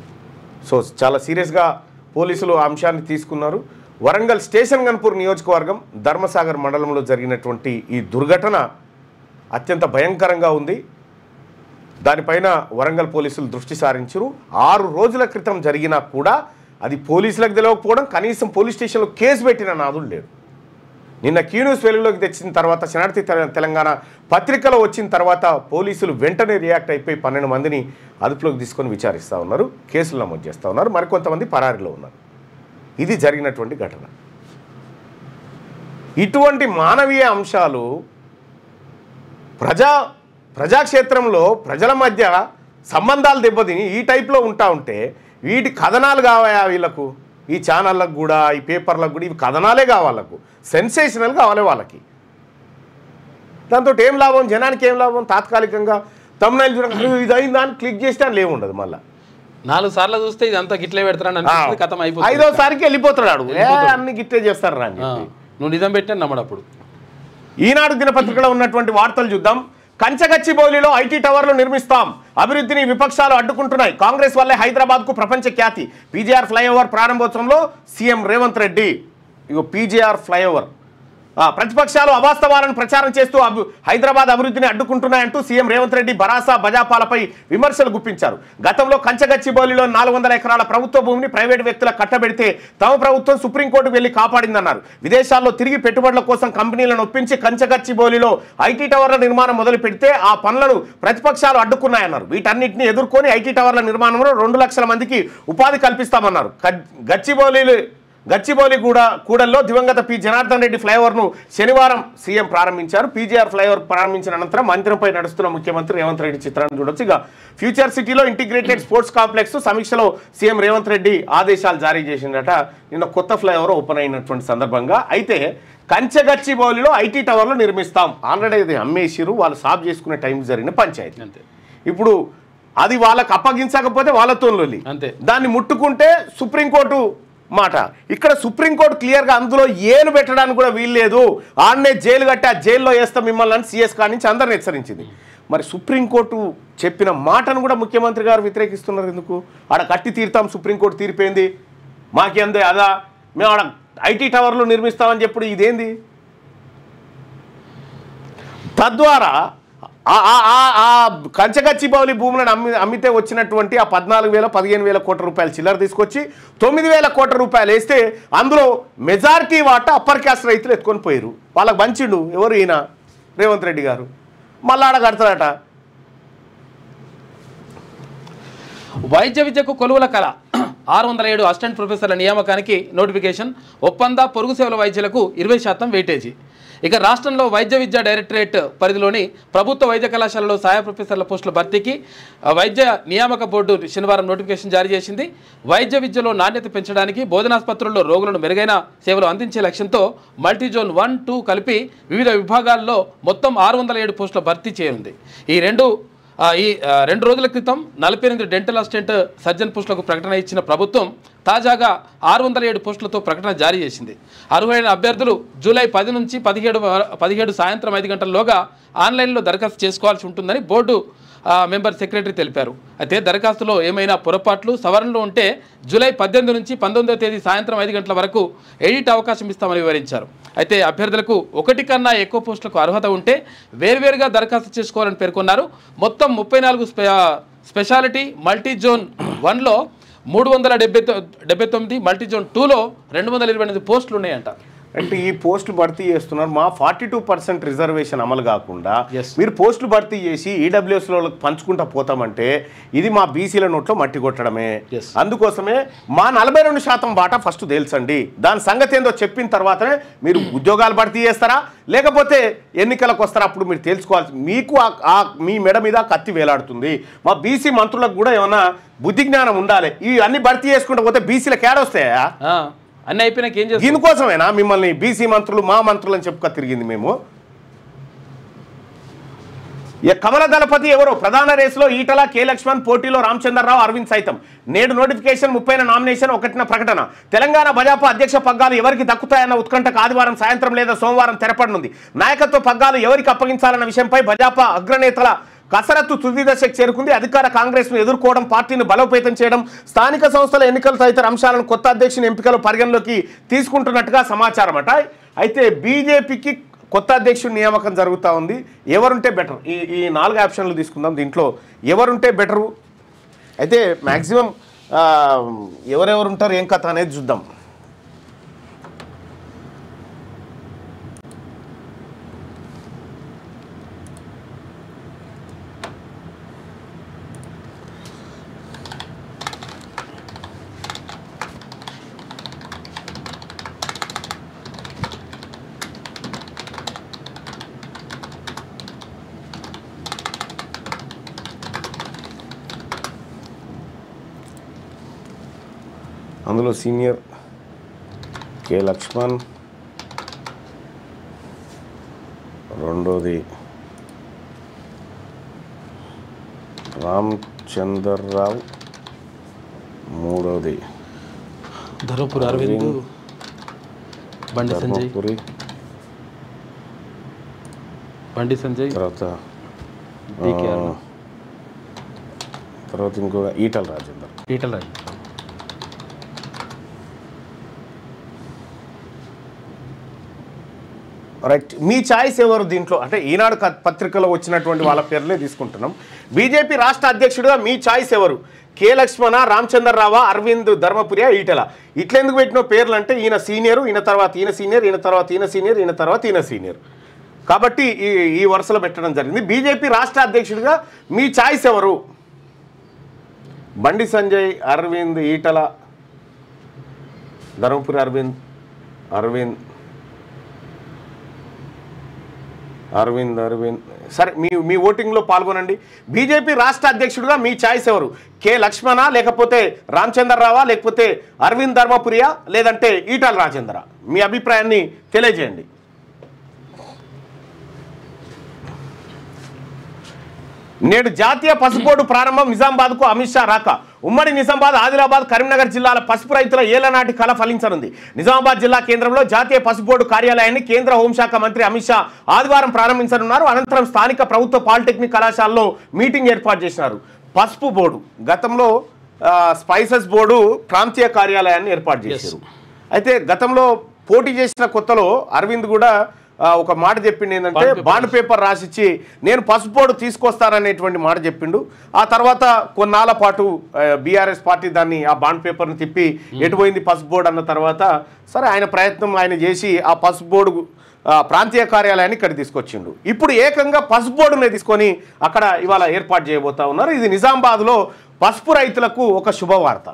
సో చాలా సీరియస్గా పోలీసులు ఆ అంశాన్ని తీసుకున్నారు. వరంగల్ స్టేషన్ గన్పూర్ నియోజకవర్గం ధర్మసాగర్ మండలంలో జరిగినటువంటి ఈ దుర్ఘటన అత్యంత భయంకరంగా ఉంది. దానిపైన వరంగల్ పోలీసులు దృష్టి సారించారు. 6 రోజుల క్రితం జరిగినా కూడా అది పోలీసులకు తెలియకపోవడం, కనీసం పోలీస్ స్టేషన్లో కేసు పెట్టిన నాదులు లేడు. నిన్న క్యూ న్యూస్ వెలుగులోకి తెచ్చిన తర్వాత, శనార్థి తెలంగాణ పత్రికలో వచ్చిన తర్వాత పోలీసులు వెంటనే రియాక్ట్ అయిపోయి 12 మందిని అదుపులోకి తీసుకొని విచారిస్తూ ఉన్నారు, కేసులు నమోదు చేస్తూ ఉన్నారు. మరికొంతమంది పరారీలో ఉన్నారు. ఇది జరిగినటువంటి ఘటన. ఇటువంటి మానవీయ అంశాలు ప్రజాక్షేత్రంలో ప్రజల మధ్య సంబంధాలు దెబ్బతిని ఈ టైప్లో ఉంటా ఉంటే వీటి కథనాలు కావాలా వీళ్ళకు? ఈ ఛానళ్ళకు కూడా, ఈ పేపర్లకు కూడా ఇవి కథనాలే కావాలకు, సెన్సేషనల్ కావాలి వాళ్ళకి. దాంతో ఏం లాభం? జనానికి ఏం లాభం? తాత్కాలికంగా తమ్ముళ్ళు చూడండి ఇది అయిందా అని క్లిక్ చేస్తే అని లేవుండదు. మళ్ళీ 4 సార్లు చూస్తే ఇదంతా గిట్లే పెడతారని కథం అయిపోతుంది. 5వ సారికి వెళ్ళిపోతాడు, అన్ని గిట్లే చేస్తారు రా అని చెప్పి. నువ్వు నిజం పెట్టినా నమ్మడప్పుడు. ఈనాడు దినపత్రికలో ఉన్నటువంటి వార్తలు చూద్దాం. కంచగచ్చిబౌలిలో ఐటీ టవర్లు నిర్మిస్తాం, అభివృద్ధిని విపక్షాలు అడ్డుకుంటున్నాయి, కాంగ్రెస్ వల్లే హైదరాబాద్కు ప్రపంచ ఖ్యాతి, పీజీఆర్ ఫ్లైఓవర్ ప్రారంభోత్సవంలో సీఎం రేవంత్ రెడ్డి. ఇగో పీజీఆర్ ఫ్లైఓవర్ ప్రతిపక్షాలు అవాస్తవాలను ప్రచారం చేస్తూ హైదరాబాద్ అభివృద్ధిని అడ్డుకుంటున్నాయంటూ సీఎం రేవంత్ రెడ్డి భరాసా బజాపాలపై విమర్శలు గుప్పించారు. గతంలో కంచగచ్చిబౌలిలో 400 ఎకరాల ప్రభుత్వ భూమిని ప్రైవేటు వ్యక్తులకు కట్టబెడితే తమ ప్రభుత్వం సుప్రీంకోర్టుకు వెళ్లి కాపాడిందన్నారు. విదేశాల్లో తిరిగి పెట్టుబడుల కోసం కంపెనీలను ఒప్పించి కంచగచ్చిబౌలిలో ఐటీ టవర్ల నిర్మాణం మొదలు పెడితే ఆ పనులను ప్రతిపక్షాలు అడ్డుకున్నాయన్నారు. వీటన్నిటిని ఎదుర్కొని ఐటీ టవర్ల నిర్మాణంలో 2 లక్షల మందికి ఉపాధి కల్పిస్తామన్నారు. గచ్చిబౌలి కూడల్లో దివంగత పి జనార్దన్ రెడ్డి ఫ్లైఓవర్ను శనివారం సీఎం ప్రారంభించారు. పీజీఆర్ ఫ్లైఓవర్ ప్రారంభించిన అనంతరం మందిరంపై నడుస్తున్న ముఖ్యమంత్రి రేవంత్ రెడ్డి చిత్రాన్ని చూడొచ్చు. ఇక ఫ్యూచర్ సిటీలో ఇంటిగ్రేటెడ్ స్పోర్ట్స్ కాంప్లెక్స్ సమీక్షలో సీఎం రేవంత్ రెడ్డి ఆదేశాలు జారీ చేసిందట. నిన్న కొత్త ఫ్లైఓవర్ ఓపెన్ అయినటువంటి సందర్భంగా. అయితే కంచగచ్చిబౌలిలో ఐటీ టవర్లు నిర్మిస్తాం, ఆల్రెడీ ఇది అమ్మేసిరు, వాళ్ళు సాఫ్ చేసుకునే టైం జరిగిన పంచాయతీ. ఇప్పుడు అది వాళ్ళకు అప్పగించకపోతే వాళ్ళతో లొల్లి, దాన్ని ముట్టుకుంటే సుప్రీంకోర్టు మాట. ఇక్కడ సుప్రీంకోర్టు క్లియర్గా అందులో ఏలు పెట్టడానికి కూడా వీల్లేదు, ఆడనే జైలు కట్టి ఆ జైల్లో వేస్తాం మిమ్మల్ని అని సీఎస్ కాడి నుంచి అందరిని హెచ్చరించింది. మరి సుప్రీంకోర్టు చెప్పిన మాటను కూడా ముఖ్యమంత్రి గారు వ్యతిరేకిస్తున్నారు. ఎందుకు? ఆడ కట్టి తీరుతాం, సుప్రీంకోర్టు తీరిపోయింది, మాకేందే అదా, మేము ఆడ ఐటీ టవర్లు నిర్మిస్తామని చెప్పుడు ఇదేంది? తద్వారా కంచగచ్చిబౌలి భూములను అమ్మితే వచ్చినటువంటి ఆ 14,000-15,000 కోట్ల రూపాయలు చిల్లర తీసుకొచ్చి 9,000 కోట్ల రూపాయలు వేస్తే అందులో మెజారిటీ వాటా అప్పర్ క్యాస్ట్ రైతులు ఎత్తుకొని పోయారు. వాళ్ళకి పంచిండు ఎవరు? ఈయన రేవంత్ రెడ్డి గారు. మళ్ళీ ఆడ కడతాడట. వైద్య విద్యకు కొలువుల కళ 607 అసిస్టెంట్ ప్రొఫెసర్ల నియామకానికి నోటిఫికేషన్. ఒప్పంద పొరుగు సేవల వైద్యులకు 20% వెయిటేజీ. ఇక రాష్ట్రంలో వైద్య విద్యా డైరెక్టరేట్ పరిధిలోని ప్రభుత్వ వైద్య కళాశాలలో సహాయ ప్రొఫెసర్ల పోస్టుల భర్తీకి వైద్య నియామక బోర్డు శనివారం నోటిఫికేషన్ జారీ చేసింది. వైద్య విద్యలో నాణ్యత పెంచడానికి బోధనాసుపత్రుల్లో రోగులను మెరుగైన సేవలు అందించే లక్ష్యంతో మల్టీజోన్ 1, 2 కలిపి వివిధ విభాగాల్లో మొత్తం 607 పోస్టుల భర్తీ చేయనుంది. ఈ రెండు రోజుల క్రితం 48 డెంటల్ అసిస్టెంట్ సర్జన్ పోస్టులకు ప్రకటన ఇచ్చిన ప్రభుత్వం తాజాగా 607 పోస్టులతో ప్రకటన జారీ చేసింది. అర్హులైన అభ్యర్థులు జూలై 10 నుంచి 17 సాయంత్రం 5 గంటల్లోగా ఆన్లైన్లో దరఖాస్తు చేసుకోవాల్సి ఉంటుందని బోర్డు మెంబర్ సెక్రటరీ తెలిపారు. అయితే దరఖాస్తులో ఏమైనా పొరపాట్లు సవరణలు ఉంటే జూలై 18 నుంచి 19వ తేదీ సాయంత్రం 5 గంటల వరకు ఎడిట్ అవకాశం ఇస్తామని వివరించారు. అయితే అభ్యర్థులకు 1 కన్నా ఎక్కువ పోస్టులకు అర్హత ఉంటే వేర్వేరుగా దరఖాస్తు చేసుకోవాలని పేర్కొన్నారు. మొత్తం 34 స్పెషాలిటీ మల్టీజోన్ 1లో 379, మల్టీజోన్ 2లో 228 పోస్టులు ఉన్నాయంట. అంటే ఈ పోస్టులు భర్తీ చేస్తున్నారు. మా 42% రిజర్వేషన్ అమలు కాకుండా మీరు పోస్టులు భర్తీ చేసి ఈడబ్ల్యూఎస్లో పంచుకుంటా పోతామంటే ఇది మా బీసీల నోట్లో మట్టి కొట్టడమే. అందుకోసమే మా 42% బాట ఫస్ట్ తెలుసండి. దాని సంగతి ఏందో చెప్పిన తర్వాతనే మీరు ఉద్యోగాలు భర్తీ చేస్తారా లేకపోతే ఎన్నికలకు వస్తారా అప్పుడు మీరు తెలుసుకోవాల్సి. మీకు మీ మెడ మీద కత్తి వేలాడుతుంది. మా బీసీ మంత్రులకు కూడా ఏమన్నా బుద్ధి జ్ఞానం ఉండాలి. ఇవి అన్ని భర్తీ చేసుకుంటూ పోతే బీసీలకు ఏడొస్తాయా? అన్నీ అయిపోయినాక ఏం చేస్తాం? దీనికోసమేనా మిమ్మల్ని బీసీ మంత్రులు మా మంత్రులు అని చెప్పుక తిరిగింది మేము? కమల దళపతి ఎవరో ప్రధాన రేసులో ఈటల, కె లక్ష్మణ్, పోటీలో రామచంద్రరావు, అరవింద్ సైతం. నేడు నోటిఫికేషన్, 30న నామినేషన్, 1న ప్రకటన. తెలంగాణ భాజపా అధ్యక్ష పగ్గాలు ఎవరికి దక్కుతాయన్న ఉత్కంఠకు ఆదివారం సాయంత్రం లేదా సోమవారం తెరపడనుంది. నాయకత్వ పగ్గాలు ఎవరికి అప్పగించాలన్న విషయంపై భాజపా అగ్రనేతల కసరత్తు తుది దశకు చేరుకుంది. అధికార కాంగ్రెస్ను ఎదుర్కోవడం, పార్టీని బలోపేతం చేయడం, స్థానిక సంస్థల ఎన్నికలు తదితర అంశాలను కొత్త అధ్యక్షుని ఎంపికలు పరిగణలోకి తీసుకుంటున్నట్టుగా సమాచారం అట. అయితే బీజేపీకి కొత్త అధ్యక్షుడి నియామకం జరుగుతూ ఉంది. ఎవరుంటే బెటర్? ఈ 4 ఆప్షన్లు తీసుకుందాం. దీంట్లో ఎవరుంటే బెటరు? అయితే మ్యాక్సిమం ఎవరెవరు ఉంటారు ఏం కథ అనేది చూద్దాం. అందులో సీనియర్ కె లక్ష్మణ్, రెండోది రామచంద్రరావు, మూడోది ధర్మపురి అరవింద్, బండి సంజయ్, తర్వాత ఇంకో ఈటల రాజేందర్. రైట్. మీ ఛాయిస్ ఎవరు దీంట్లో? అంటే ఈనాడు పత్రికలో వచ్చినటువంటి వాళ్ళ పేర్లే తీసుకుంటున్నాం. బీజేపీ రాష్ట్ర అధ్యక్షుడిగా మీ ఛాయిస్ ఎవరు? కె లక్ష్మణ, రామచంద్రరావు, అరవింద్, ధర్మపురి, ఈటల. ఇట్లెందుకు పెట్టిన పేర్లు అంటే ఈయన సీనియరు, ఈయన తర్వాత ఈయన సీనియర్, ఈయన తర్వాత ఈయన సీనియర్, ఈయన తర్వాత ఈయన సీనియర్ కాబట్టి ఈ వరుసలో పెట్టడం జరిగింది. బీజేపీ రాష్ట్ర అధ్యక్షుడిగా మీ ఛాయిస్ ఎవరు? బండి సంజయ్, అరవింద్, ఈటల, ధర్మపురి అరవింద్ సరే, మీ ఓటింగ్లో పాల్గొనండి. బీజేపీ రాష్ట్ర అధ్యక్షుడిగా మీ ఛాయిస్ ఎవరు? కె లక్ష్మణ, లేకపోతే రామచంద్రరావా, లేకపోతే అరవింద్ ధర్మపురియా, లేదంటే ఈటల రాజేంద్ర? మీ అభిప్రాయాన్ని తెలియజేయండి. నేడు జాతీయ పసుపు బోర్డు ప్రారంభం. నిజామాబాద్కు అమిత్ షా రాక. ఉమ్మడి నిజామాబాద్, ఆదిలాబాద్, కరీంనగర్ జిల్లాల పసుపు రైతుల ఏళ్లనాటి కళ ఫలించనుంది. నిజామాబాద్ జిల్లా కేంద్రంలో జాతీయ పసుపు బోర్డు కార్యాలయాన్ని కేంద్ర హోంశాఖ మంత్రి అమిత్ షా ఆదివారం ప్రారంభించనున్నారు. అనంతరం స్థానిక ప్రభుత్వ పాలిటెక్నిక్ కళాశాలలో మీటింగ్ ఏర్పాటు చేసినారు. పసుపు బోర్డు గతంలో స్పైసెస్ బోర్డు ప్రాంతీయ కార్యాలయాన్ని ఏర్పాటు చేశారు. అయితే గతంలో పోటీ చేసిన కొత్తలో అరవింద్ కూడా ఒక మాట చెప్పిండు ఏంటంటే బాండ్ పేపర్ రాసిచ్చి నేను పసుపోడు తీసుకొస్తాననేటువంటి మాట చెప్పిండు. ఆ తర్వాత కొన్నాళ్ళ పాటు బీఆర్ఎస్ పార్టీ దాన్ని ఆ బాండ్ పేపర్ని తిప్పి ఎటుపోయింది పసుపోడు అన్న తర్వాత సరే ఆయన ప్రయత్నం ఆయన చేసి ఆ పసుపోడు ప్రాంతీయ కార్యాలయాన్ని ఇక్కడ తీసుకొచ్చిండు. ఇప్పుడు ఏకంగా పసుపోడుని తీసుకొని అక్కడ ఇవాళ ఏర్పాటు చేయబోతా ఉన్నారు. ఇది నిజామాబాద్లో పసుపు రైతులకు ఒక శుభవార్త.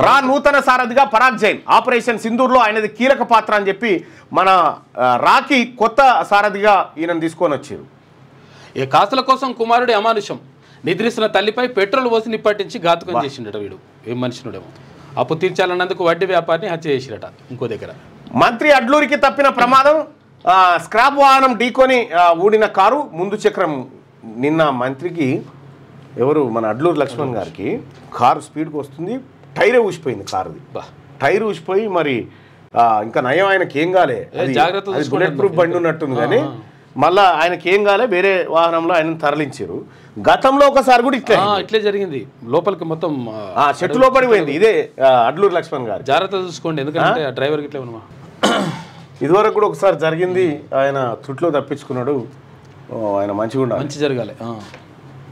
రా నూతన సారథిగా పరాగ్ జైన్ ఆపరేషన్ సింధూర్లో ఆయనది కీలక పాత్ర అని చెప్పి మన రాకి కొత్త సారథిగా ఈయనను తీసుకొని వచ్చారు. ఈ కాసుల కోసం కుమారుడి అమానుషం నిద్రిస్తున్న తల్లిపై పెట్రోల్ పోసి నిప్పట్టించి ఘాతుకం చేసిండట. వీడు ఏం మనిషినుడేమో. అప్పు తీర్చాలన్నందుకు వడ్డీ వ్యాపారిని హత్య చేసిరట. ఇంకో దగ్గర మంత్రి అడ్లూరికి తప్పిన ప్రమాదం, స్క్రాప్ వాహనం ఢీకొని ఊడిన కారు ముందు చక్రం. నిన్న మంత్రికి ఎవరు మన అడ్లూరు లక్ష్మణ్ గారికి కారు స్పీడ్కి వస్తుంది, టైరే ఊసిపోయింది కారుది. టైర్ ఊసిపోయి మరి ఇంకా నయం ఆయనకి ఏం కాలే, బుల్లెట్ ప్రూఫ్ బండి ఉన్నట్టుంది కానీ మళ్ళీ ఆయనకి ఏం కాలే, వేరే వాహనంలో ఆయన తరలించారు. గతంలో ఒకసారి కూడా ఇట్లే జరిగింది. లోపలికి మొత్తం చెట్టు లోపలికి పోయింది. ఇదే అడ్లూరు లక్ష్మణ్ గారు. జాగ్రత్త చూసుకోండి, ఎందుకంటే డ్రైవర్కి ఇట్లా ఉన్నా. ఇదివరకు కూడా ఒకసారి జరిగింది, ఆయన తుట్లో తప్పించుకున్నాడు. ఆయన మంచి జరగాలి.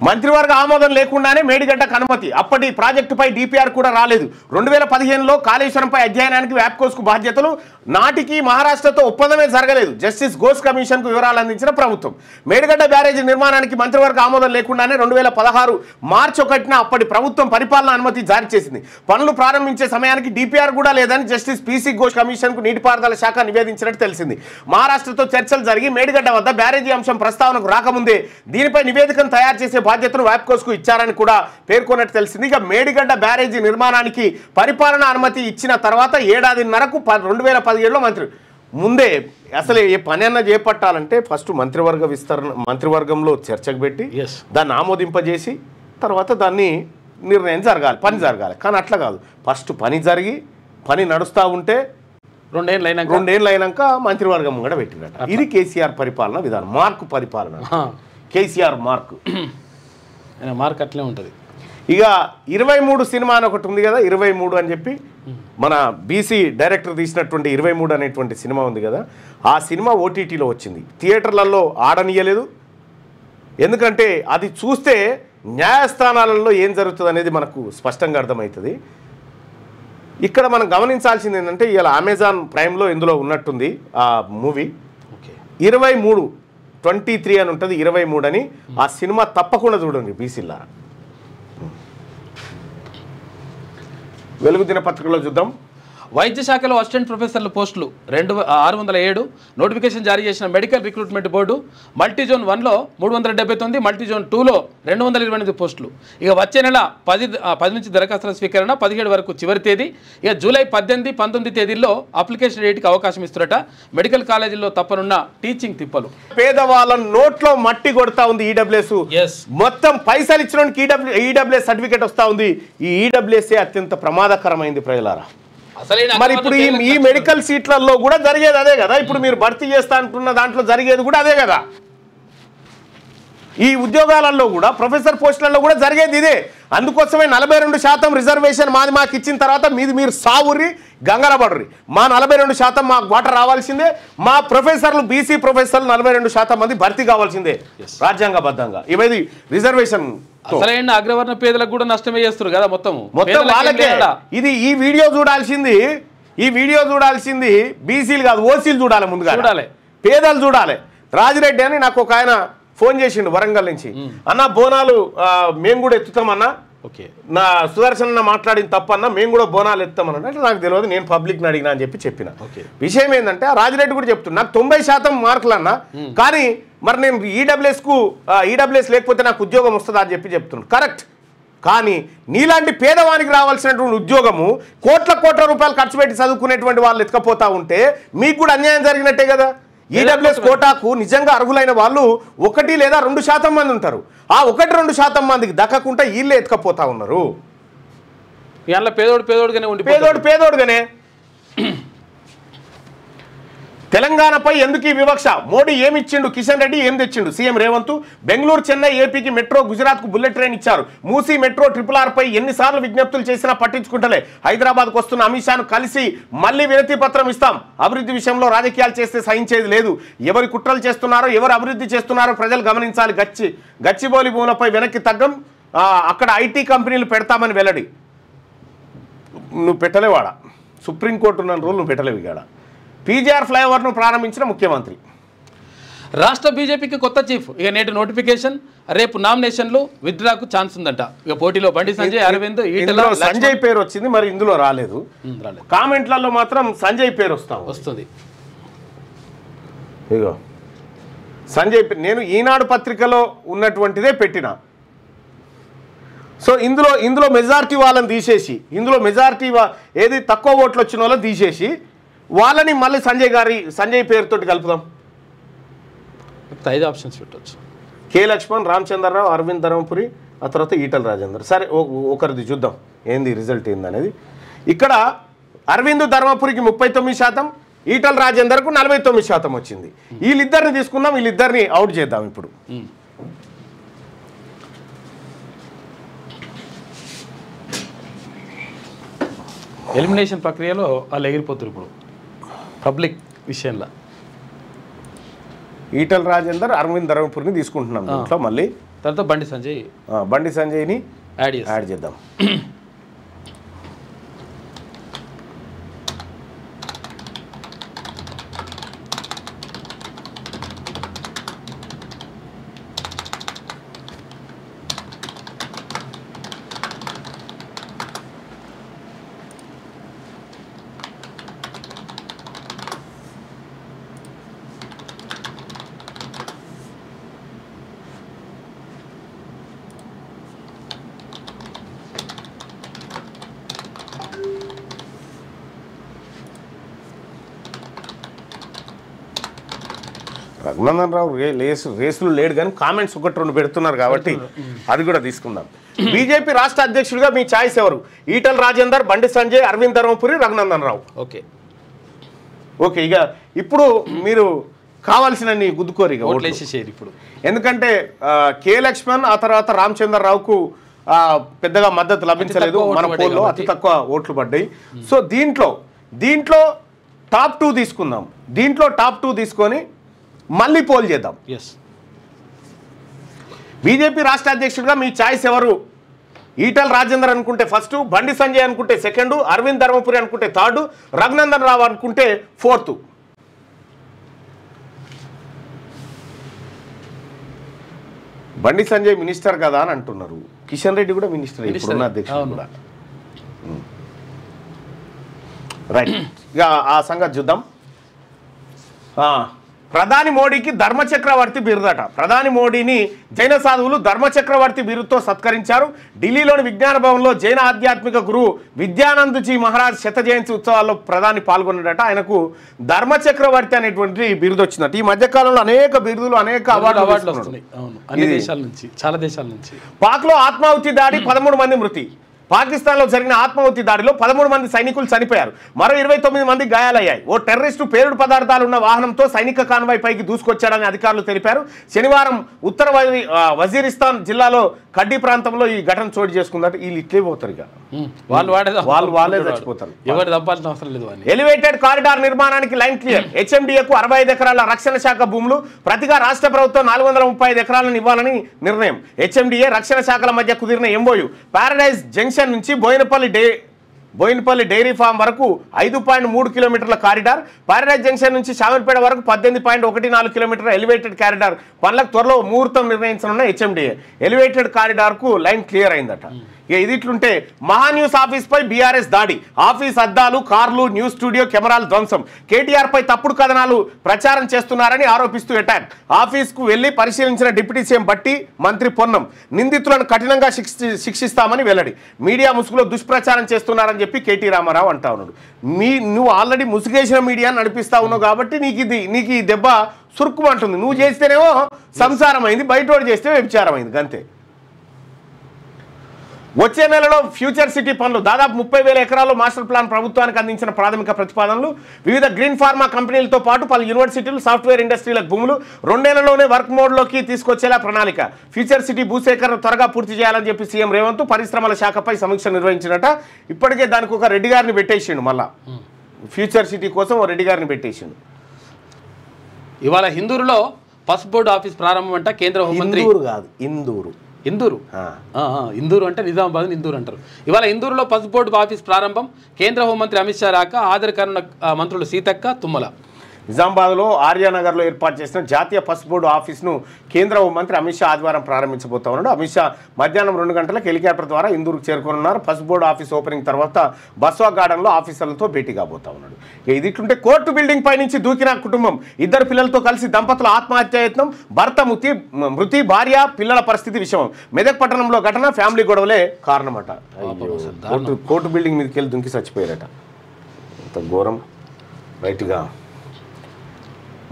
మంత్రివర్గ ఆమోదం లేకుండానే మేడిగడ్డకు అనుమతి. అప్పటి ప్రాజెక్టుపై డిపిఆర్ కూడా రాలేదు. 2015లో కాళేశ్వరంపై అధ్యయనానికి వ్యాప్కోస్కు బాధ్యతలు. నాటికి మహారాష్ట్రతో ఒప్పందమే జరగలేదు. జస్టిస్ ఘోష్ కమిషన్కు వివరాలు అందించిన ప్రభుత్వం. మేడిగడ్డ బ్యారేజీ నిర్మాణానికి మంత్రివర్గ ఆమోదం లేకుండానే 2016 మార్చి 1న అప్పటి ప్రభుత్వం పరిపాలన అనుమతి జారీ చేసింది. పనులు ప్రారంభించే సమయానికి డిపిఆర్ కూడా లేదని జస్టిస్ పిసి ఘోష్ కమిషన్కు నీటిపారుదల శాఖ నివేదించినట్టు తెలిసింది. మహారాష్ట్రతో చర్చలు జరిగి మేడిగడ్డ వద్ద బ్యారేజీ అంశం ప్రస్తావనకు రాకముందే దీనిపై నివేదికను తయారు చేసే బాధ్యతను వ్యాప్కోస్కు ఇచ్చారని కూడా పేర్కొన్నట్టు తెలిసింది. ఇక మేడిగడ్డ బ్యారేజీ నిర్మాణానికి పరిపాలన అనుమతి ఇచ్చిన తర్వాత ఏడాదిన్నరకు 2017లో ముందే అసలు ఏ పని అన్న చేపట్టాలంటే ఫస్ట్ మంత్రివర్గంలో చర్చకు పెట్టి దాన్ని ఆమోదింపజేసి తర్వాత దాన్ని నిర్ణయం జరగాలి, పని జరగాలి. కానీ అట్లా కాదు, ఫస్ట్ పని జరిగి పని నడుస్తూ ఉంటే 2 ఏళ్ళు అయినాక మంత్రివర్గం కూడా పెట్టినట్టు. ఇది కేసీఆర్ పరిపాలన విధానం, మార్కు పరిపాలన. కేసీఆర్ మార్కు అట్లే ఉంటుంది. ఇక 23 సినిమా అని ఒకటి ఉంది కదా, 23 అని చెప్పి మన బీసీ డైరెక్టర్ తీసినటువంటి 23 అనేటువంటి సినిమా ఉంది కదా, ఆ సినిమా ఓటీటీలో వచ్చింది. థియేటర్లలో ఆడనీయలేదు. ఎందుకంటే అది చూస్తే న్యాయస్థానాలలో ఏం జరుగుతుంది అనేది మనకు స్పష్టంగా అర్థమవుతుంది. ఇక్కడ మనం గమనించాల్సింది ఏంటంటే ఇలా అమెజాన్ ప్రైమ్లో ఇందులో ఉన్నట్టుంది ఆ మూవీ. 23 అని ఉంటుంది, 23 అని. ఆ సినిమా తప్పకుండా చూడండి బీసీలా. వెలుగు దినపత్రికలో చూద్దాం. వైద్య శాఖలో అసిస్టెంట్ ప్రొఫెసర్ల పోస్టులు 607 నోటిఫికేషన్ జారీ చేసిన మెడికల్ రిక్రూట్మెంట్ బోర్డు. మల్టీజోన్ 1లో 379, మల్టీజోన్ 2లో 228 పోస్టులు. ఇక వచ్చే నెల 10 నుంచి దరఖాస్తుల స్వీకరణ, 17 వరకు చివరి తేదీ. ఇక జూలై 18, 19 తేదీల్లో అప్లికేషన్ డేట్కి అవకాశం ఇస్తున్నట. మెడికల్ కాలేజీల్లో తప్పనున్న టీచింగ్ తిప్పలు. పేదవాళ్ళ నోట్లో మట్టి కొడతా ఉంది ఈడబ్ల్యూఎస్. మొత్తం పైసలు ఇచ్చినోనికి ఈడబ్ల్యూఎస్ సర్టిఫికేట్ వస్తూ ఉంది. ఈ ఈడబ్ల్యూఎస్ అత్యంత ప్రమాదకరమైంది ప్రజలారా. మరి ఇప్పుడు ఈ మెడికల్ సీట్లలో కూడా జరిగేది అదే కదా. ఇప్పుడు మీరు భర్తీ చేస్తా అంటున్న దాంట్లో జరిగేది కూడా అదే కదా. ఈ ఉద్యోగాలలో కూడా ప్రొఫెసర్ పోస్టులలో కూడా జరిగేది ఇదే. అందుకోసమే 42% రిజర్వేషన్ మాకు ఇచ్చిన తర్వాత మీరు సావుర్రి గంగరపడరు. మా 42% మాకు వాటర్ రావాల్సిందే. మా ప్రొఫెసర్లు బీసీ ప్రొఫెసర్లు 42% మంది భర్తీ కావాల్సిందే రాజ్యాంగబద్ధంగా. ఇవన్నీ రిజర్వేషన్ అసలైన అగ్రవర్ణ పేదలకు కూడా నష్టమే చేస్తారు కదా. మొత్తం వాళ్ళకే ఇది. ఈ వీడియో చూడాల్సింది బీసీలు కాదు, ఓసీలు చూడాలి. ముందుగా చూడాలి, పేదలు చూడాలి. రాజిరెడ్డి అని నాకు ఒక ఆయన ఫోన్ చేసిండు వరంగల్ నుంచి. అన్న బోనాలు మేము కూడా ఎత్తుతామన్నా, నా సుదర్శన్ మాట్లాడిన తప్పన్నా, మేము కూడా బోనాలు ఎత్తామన్నా. అంటే నాకు తెలియదు, నేను పబ్లిక్ని అడిగినా అని చెప్పిన. విషయం ఏంటంటే రాజిరెడ్డి కూడా చెప్తున్నా, నాకు 90% మార్కులు అన్నా, కానీ మరి నేను ఈడబ్ల్యూఎస్ లేకపోతే నాకు ఉద్యోగం వస్తుందా అని చెప్తున్నాను. కరెక్ట్. కానీ నీలాంటి పేదవానికి రావాల్సినటువంటి ఉద్యోగము కోట్ల రూపాయలు ఖర్చు పెట్టి చదువుకునేటువంటి వాళ్ళు ఎత్తుకపోతా ఉంటే మీకు కూడా అన్యాయం జరిగినట్టే కదా. ఈడబ్ల్యూఎస్ కోటాకు నిజంగా అర్హులైన వాళ్ళు 1 లేదా 2% మంది ఉంటారు. ఆ 1-2% మందికి దక్కకుండా వీళ్ళే ఎత్తుకపోతా ఉన్నారు. పేదోడుగానే తెలంగాణపై ఎందుకు ఈ వివక్ష? మోడీ ఏమిచ్చిండు, కిషన్ రెడ్డి ఏం తెచ్చిండు? సీఎం రేవంత్ బెంగళూరు చెన్నై ఏపీకి మెట్రో, గుజరాత్కు బుల్లెట్ ట్రైన్ ఇచ్చారు. మూసీ మెట్రో RRR పై ఎన్నిసార్లు విజ్ఞప్తులు చేసినా పట్టించుకుంటలే. హైదరాబాద్కు వస్తున్న అమిత్ షాను కలిసి మళ్ళీ వినతి పత్రం ఇస్తాం. అభివృద్ధి విషయంలో రాజకీయాలు చేస్తే సహించేది లేదు. ఎవరి కుట్రలు చేస్తున్నారో, ఎవరు అభివృద్ధి చేస్తున్నారో ప్రజలు గమనించాలి. గచ్చిబౌలి భూములపై వెనక్కి తగ్గం, అక్కడ IT కంపెనీలు పెడతామని వెల్లడి. నువ్వు పెట్టలేవాడ, సుప్రీంకోర్టు ఉన్న రూల్ నువ్వు పెట్టలేవు. ఇక్కడ PGR ఫ్లైఓవర్ను ప్రారంభించిన ముఖ్యమంత్రి. రాష్ట్ర బీజేపీకి కొత్త చీఫ్. ఇక నేటి నోటిఫికేషన్, రేపు నామినేషన్లు, విత్డ్రాకు ఛాన్స్ ఉందంట. ఇక పోటీలో బండి సంజయ్, అరవింద్, ఈటల, సంజయ్ పేరు వచ్చింది, మరి ఇందులో రాలేదు. కామెంట్లలో మాత్రం సంజయ్ పేరు వస్తుంది. ఇగో సంజయ్, నేను ఈనాడు పత్రికలో ఉన్నటువంటిదే పెట్టిన. సో ఇందులో మెజారిటీ వాళ్ళని తీసేసి, ఇందులో మెజారిటీ ఏది తక్కువ ఓట్లు వచ్చిన వాళ్ళని తీసేసి వాళ్ళని మళ్ళీ సంజయ్ పేరుతోటి కలుపుదాం. 5 ఆప్షన్స్ పెట్టవచ్చు. K. లక్ష్మణ్, రామచంద్రరావు, అరవింద్ ధర్మపురి, ఆ తర్వాత ఈటల రాజేందర్. సరే ఒకరిది చూద్దాం ఏంది రిజల్ట్ ఏందనేది. ఇక్కడ అరవింద్ ధర్మపురికి 39%, ఈటల రాజేందర్కు 49% వచ్చింది. వీళ్ళిద్దరిని తీసుకుందాం, వీళ్ళిద్దరిని అవుట్ చేద్దాం. ఇప్పుడు ఎలిమినేషన్ ప్రక్రియలో వాళ్ళు ఎగిరిపోతారు. ఇప్పుడు పబ్లిక్ విషయంలో ఈటల రాజేందర్, అరవింద్ ధర్మపురిని తీసుకుంటున్నాం. దీంట్లో మళ్ళీ తర్వాత బండి సంజయ్ని యాడ్ చేద్దాం. రఘునందన్ రావు రేసులు లేడు, కానీ కామెంట్స్ 1-2 పెడుతున్నారు కాబట్టి అది కూడా తీసుకుందాం. బీజేపీ రాష్ట్ర అధ్యక్షుడిగా మీ ఛాయిస్ ఎవరు? ఈటల రాజేందర్, బండి సంజయ్, అరవింద్ ధర్మపురి, రఘునందన్ రావు. ఓకే ఇక ఇప్పుడు మీరు కావాల్సినన్ని గుద్దుకోరు ఇక ఇప్పుడు. ఎందుకంటే K. లక్ష్మణ్, ఆ తర్వాత రామచంద్రరావుకు పెద్దగా మద్దతు లభించలేదు. మన పోల్లో అతి తక్కువ ఓట్లు పడ్డాయి. సో దీంట్లో టాప్ 2 తీసుకుందాం. దీంట్లో టాప్ 2 తీసుకొని మళ్ళీ పోల్ చేద్దాం. బీజేపీ రాష్ట్ర అధ్యక్షుడిగా మీ ఛాయిస్ ఎవరు? ఈటల రాజేందర్ అనుకుంటే ఫస్ట్, బండి సంజయ్ అనుకుంటే సెకండ్, అరవింద్ ధర్మపురి అనుకుంటే థర్డ్, రఘునందన్ రావు అనుకుంటే ఫోర్త్. బండి సంజయ్ మినిస్టర్ కదా అని అంటున్నారు. కిషన్ రెడ్డి కూడా మినిస్టర్, ఇప్పుడున్న అధ్యక్షుడు కూడా. రైట్, ఇక ఆ సంగతి చూద్దాం. ప్రధాని మోడీకి ధర్మచక్రవర్తి బిరుదట. ప్రధాని మోడీని జైన సాధువులు ధర్మచక్రవర్తి బిరుదుతో సత్కరించారు. ఢిల్లీలోని విజ్ఞాన భవన్లో జైన ఆధ్యాత్మిక గురువు విద్యానందజీ మహారాజ్ శత జయంతి ఉత్సవాల్లో ప్రధాని పాల్గొన్నాడట. ఆయనకు ధర్మచక్రవర్తి అనేటువంటి బిరుదు వచ్చిందట. ఈ మధ్యకాలంలో అనేక బిరుదులు, అనేక అవార్డులు వస్తున్నాయి అన్ని దేశాల నుంచి, చాలా దేశాల నుంచి. పాక్లో ఆత్మాహుతి దాడి, 13 మంది మృతి. పాకిస్తాన్లో జరిగిన ఆత్మాహుతి దాడిలో 13 మంది సైనికులు చనిపోయారు, మరో 29 మంది గాయాలయ్యాయి. ఓ టెర్రరిస్టు పేలుడు పదార్థాలు ఉన్న వాహనంతో సైనిక కాన్వాయ్ పైకి దూసుకొచ్చాడని అధికారులు తెలిపారు. శనివారం ఉత్తర వజీరిస్తాన్ జిల్లాలో కడ్డీ ప్రాంతంలో ఈ ఘటన చోటు చేసుకుందట. వీళ్ళు ఇట్లే పోతారు, ఇక వాళ్ళే చచ్చిపోతారు. ఎలివేటెడ్ కారిడార్ నిర్మాణానికి లైన్ క్లియర్. HMDAకు 65 ఎకరాల రక్షణ శాఖ భూములు, ప్రతిగా రాష్ట్ర ప్రభుత్వం 435 ఎకరాలను ఇవ్వాలని నిర్ణయం. HMDA రక్షణ శాఖల మధ్య కుదిరిన MOU. పారడైజ్ జంక్షన్ నుంచి బోయినపల్లి డైరీ ఫామ్ వరకు 5.3 కిలోమీటర్ల కారిడార్, పారడైజ్ జంక్షన్ నుంచి షామర్పేట వరకు 18.14 కిలోమీటర్ల ఎలివేటెడ్ కారిడార్ పనులకు త్వరలో ముహూర్తం నిర్ణయించనున్న HMDA. ఎలివేటెడ్ కారిడార్కు లైన్ క్లియర్ అయిందట. ఇక ఇది ఇట్లుంటే మహాన్యూస్ ఆఫీస్ పై BRS దాడి. ఆఫీస్ అద్దాలు, కార్లు, న్యూస్ స్టూడియో కెమెరాలు ధ్వంసం. KTR పై తప్పుడు కథనాలు ప్రచారం చేస్తున్నారని ఆరోపిస్తూ అటాక్. ఆఫీస్కు వెళ్లి పరిశీలించిన డిప్యూటీ సీఎం బట్టి, మంత్రి పొన్నం నిందితులను కఠినంగా శిక్షిస్తామని వెల్లడి. మీడియా ముసుగులో దుష్ప్రచారం చేస్తున్నారని చెప్పి KT రామారావు అంటా ఉన్నాడు. నువ్వు ఆల్రెడీ ముసుగేసిన మీడియాని నడిపిస్తా ఉన్నావు కాబట్టి నీకు ఈ దెబ్బ సురుక్కుమంటుంది. నువ్వు చేస్తేనేమో సంసారం అయింది, బయటోడు చేస్తే వ్యభిచారం అయింది, అంతే. వచ్చే నెలలో ఫ్యూచర్ సిటీ పనులు దాదాపు 30,000 ఎకరాల్లో మాస్టర్ ప్లాన్ ప్రభుత్వానికి అందించిన ప్రాథమిక ప్రతిపాదనలు. వివిధ గ్రీన్ ఫార్మా కంపెనీలతో పాటు పలు యూనివర్సిటీలు, సాఫ్ట్వేర్ ఇండస్ట్రీలకు భూములు 2 నెలల్లోనే వర్క్ మోడ్లోకి తీసుకొచ్చేలా ప్రణాళిక. ఫ్యూచర్ సిటీ భూసేకరణ త్వరగా పూర్తి చేయాలని చెప్పి సీఎం రేవంత్ పరిశ్రమల శాఖపై సమీక్ష నిర్వహించినట. ఇప్పటికే దానికి ఒక రెడ్డి గారిని పెట్టేసిండు. మళ్ళా ఫ్యూచర్ సిటీ కోసం ఒక రెడ్డి గారిని పెట్టేసిండు. ఇవాళ హిందూరులో పసుపు బోర్డు ఆఫీస్ ప్రారంభం అంట. కేంద్ర హోంమంత్రి ఇందూరు ఇందూరు అంటే నిజామాబాద్ ఇందూరు అంటారు. ఇవాళ ఇందూరులో పసుపు బోర్డు ఆఫీస్ ప్రారంభం. కేంద్ర హోంమంత్రి అమిత్ షా రాక హాజరుకానున్న మంత్రులు సీతక్క, తుమ్మల. నిజామాబాద్లో ఆర్యానగర్లో ఏర్పాటు చేసిన జాతీయ పసుపు బోర్డు ఆఫీస్ను కేంద్ర హోంమంత్రి అమిత్ షా ఆదివారం ప్రారంభించబోతా ఉన్నాడు. అమిత్ షా మధ్యాహ్నం 2 గంటలకు హెలికాప్టర్ ద్వారా ఇందూరుకు చేరుకోనున్నారు. పసుపు బోర్డు ఆఫీస్ ఓపెనింగ్ తర్వాత బస్వా గార్డెన్లో ఆఫీసర్లతో భేటీ కాబోతా ఉన్నాడు. ఇది ఇట్లుంటే కోర్టు బిల్డింగ్ పై నుంచి దూకిన కుటుంబం. 2 పిల్లలతో కలిసి దంపతుల ఆత్మహత్యాయత్నం. భర్త మృతి, భార్య, పిల్లల పరిస్థితి విషయం. మెదక్ పట్టణంలో ఘటన. ఫ్యామిలీ గొడవలే కారణమట. కోర్టు బిల్డింగ్ మీదకి వెళ్ళి దుంకి చచ్చిపోయారట. అంత ఘోరం. రైట్గా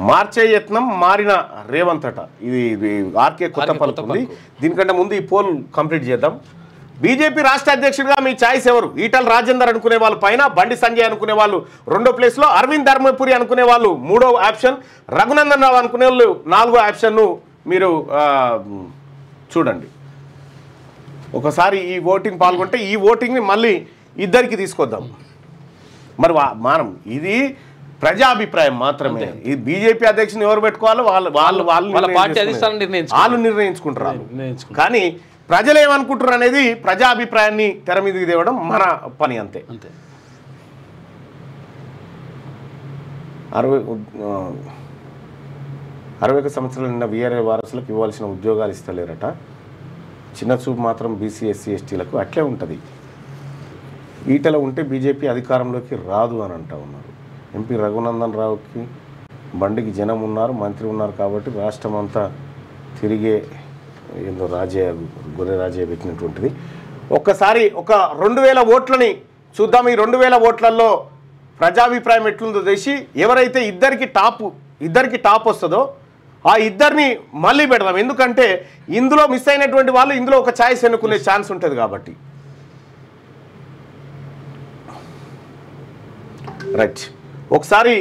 మార్చే యత్నం మారిన రేవంత్ అట. ఇది ఆర్కే కొత్త పలుకుంది. దీనికంటే ముందు ఈ పోల్ కంప్లీట్ చేద్దాం. బీజేపీ రాష్ట్ర అధ్యక్షుడిగా మీ ఛాయిస్ ఎవరు? ఈటల రాజేందర్ అనుకునే వాళ్ళు పైన, బండి సంజయ్ అనుకునే వాళ్ళు 2వ ప్లేస్లో, అరవింద్ ధర్మపురి అనుకునే వాళ్ళు 3వ ఆప్షన్, రఘునందన్ రావు అనుకునే వాళ్ళు 4వ ఆప్షన్ను మీరు చూడండి. ఒకసారి ఈ ఓటింగ్ పాల్గొంటే ఈ ఓటింగ్ని మళ్ళీ ఇద్దరికి తీసుకొద్దాం. మరి మనం ఇది ప్రజాభిప్రాయం మాత్రమే. ఈ బీజేపీ అధ్యక్షుని ఎవరు పెట్టుకోవాలో వాళ్ళు నిర్ణయించుకుంటారు. కానీ ప్రజలు ఏమనుకుంటారు అనేది ప్రజాభిప్రాయాన్ని తెర మీదకి తేవడం మన పని. అంతే. 60 సంవత్సరాలు నిన్న వీఆర్ఏ వారసులకు ఇవ్వాల్సిన ఉద్యోగాలు ఇస్తలేరట. చిన్న చూపు మాత్రం బీసీ, ఎస్సీ, ఎస్టీలకు అట్లే ఉంటుంది. ఈటల ఉంటే బీజేపీ అధికారంలోకి రాదు అని అంటా ఉన్నారు. ఎంపీ రఘునందన్ రావుకి బండికి జనం ఉన్నారు, మంత్రి ఉన్నారు కాబట్టి రాష్ట్రం అంతా తిరిగే ఏదో గొర్రె రాజయ్య పెట్టినటువంటిది. ఒక్కసారి ఒక 2,000 ఓట్లని చూద్దాం. ఈ 2,000 ఓట్లలో ప్రజాభిప్రాయం ఎట్లుందో తెలిసి ఎవరైతే ఇద్దరికి టాప్ వస్తుందో ఆ ఇద్దరిని మళ్ళీ పెడదాం. ఎందుకంటే ఇందులో మిస్ అయినటువంటి వాళ్ళు ఇందులో ఒక ఛాయిస్ ఎన్నుకునే ఛాన్స్ ఉంటుంది కాబట్టి. రైట్, ఒకసారి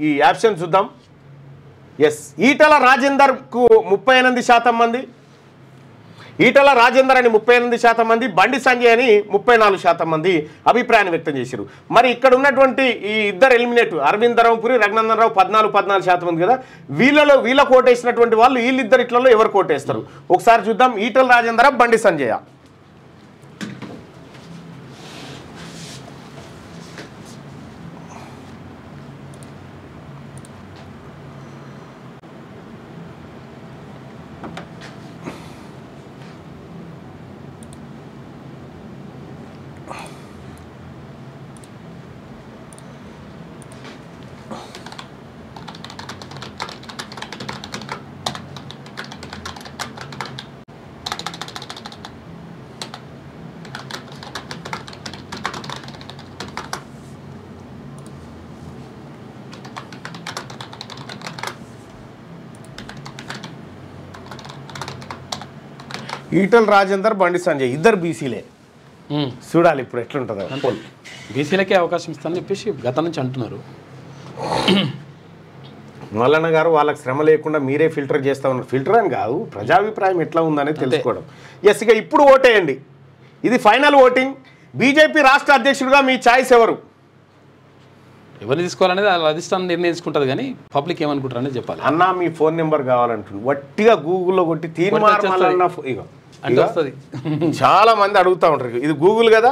ఈ ఆప్షన్ చూద్దాం. ఎస్, ఈటల రాజేందర్కు 38% మంది, ఈటల రాజేందర్ అని 38% మంది, బండి సంజయ్ అని 34% మంది అభిప్రాయాన్ని వ్యక్తం చేశారు. మరి ఇక్కడ ఉన్నటువంటి ఈ ఇద్దరు ఎలిమినేట్, అరవింద్ ధర్మపురి, రఘునందన్ రావు 14% మంది కదా. వీళ్ళ కోటేసినటువంటి వాళ్ళు వీళ్ళిద్దరిట్లలో ఎవరు కోటేస్తారు ఒకసారి చూద్దాం. ఈటల రాజేందర్, బండి సంజయ్. ఈటల రాజేందర్, బండి సంజయ్ ఇద్దరు బీసీలే. చూడాలి ఇప్పుడు ఎట్లుంటుందో. బీసీలకే అవకాశం ఇస్తానని చెప్పేసి గతం నుంచి అంటున్నారు. మల్లన్న గారు వాళ్ళకి శ్రమ లేకుండా మీరే ఫిల్టర్ చేస్తా ఉన్నారు. ఫిల్టర్ అని కాదు, ప్రజాభిప్రాయం ఎట్లా ఉందనేది తెలుసుకోవడం. ఎస్, ఇక ఇప్పుడు ఓటేయండి. ఇది ఫైనల్ ఓటింగ్. బీజేపీ రాష్ట్ర అధ్యక్షుడిగా మీ ఛాయిస్ ఎవరు? ఎవరిని తీసుకోవాలనేది అధిష్టానం నిర్ణయించుకుంటుంది, కానీ పబ్లిక్ ఏమనుకుంటారు అనేది చెప్పాలి. అన్న మీ ఫోన్ నెంబర్ కావాలంటుంది. వట్టిగా గూగుల్లో కొట్టి తీర్మార్ మల్లన్న ఇగో అంటే వస్తుంది. చాలా మంది అడుగుతూ ఉంటారు. ఇది గూగుల్ కదా.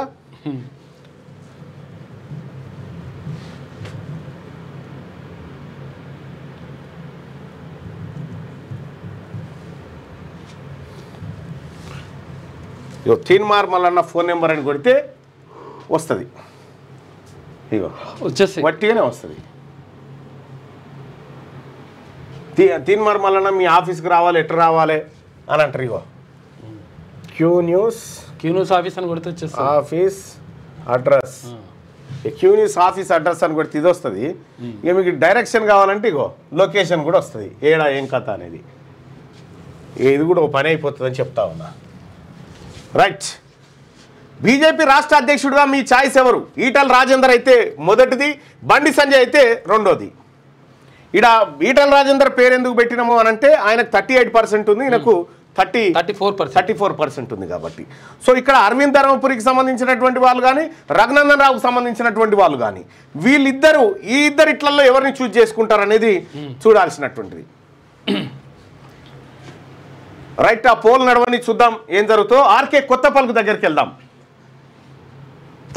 తీన్మార్ మల్లన్న ఫోన్ నెంబర్ అని కొడితే వస్తుంది. ఇగో వచ్చేసి వట్టిగానే వస్తుంది. తీన్మార్ మల్లన్న మీ ఆఫీస్కి రావాలి, ఎట్లా రావాలి అని అంటారు. ఇగో క్యూ న్యూస్ ఆఫీస్ అని కొడితే వచ్చేసి office address, Q news office address అని కొడితే ఇది వస్తుంది. ఇక మీకు డైరెక్షన్ కావాలంటే ఇగో లొకేషన్ కూడా వస్తుంది, ఏడా ఏం కథ అనేది. ఇది కూడా ఒక పని అయిపోతుందని చెప్తా ఉన్నా. రైట్, బీజేపీ రాష్ట్ర అధ్యక్షుడిగా మీ ఛాయిస్ ఎవరు? ఈటల రాజేందర్ అయితే మొదటిది, బండి సంజయ్ అయితే రెండోది. ఇక్కడ ఈటల రాజేందర్ పేరు ఎందుకు పెట్టినాము అని అంటే ఆయనకు 38% ఉంది, ఈయనకు 34% ఉంది కాబట్టి. సో ఇక్కడ అరవింద్ ధర్మపురికి సంబంధించినటువంటి వాళ్ళు కానీ, రఘునందన్ రావుకు సంబంధించినటువంటి వాళ్ళు కానీ, వీళ్ళిద్దరూ ఈ ఇద్దరు ఇట్లలో ఎవరిని చూజ్ చేసుకుంటారు అనేది చూడాల్సినటువంటిది. రైట్, ఆ పోల్ నడవని చూద్దాం ఏం జరుగుతుందో. ఆర్కే కొత్తపల్లికి దగ్గరికి వెళ్దాం.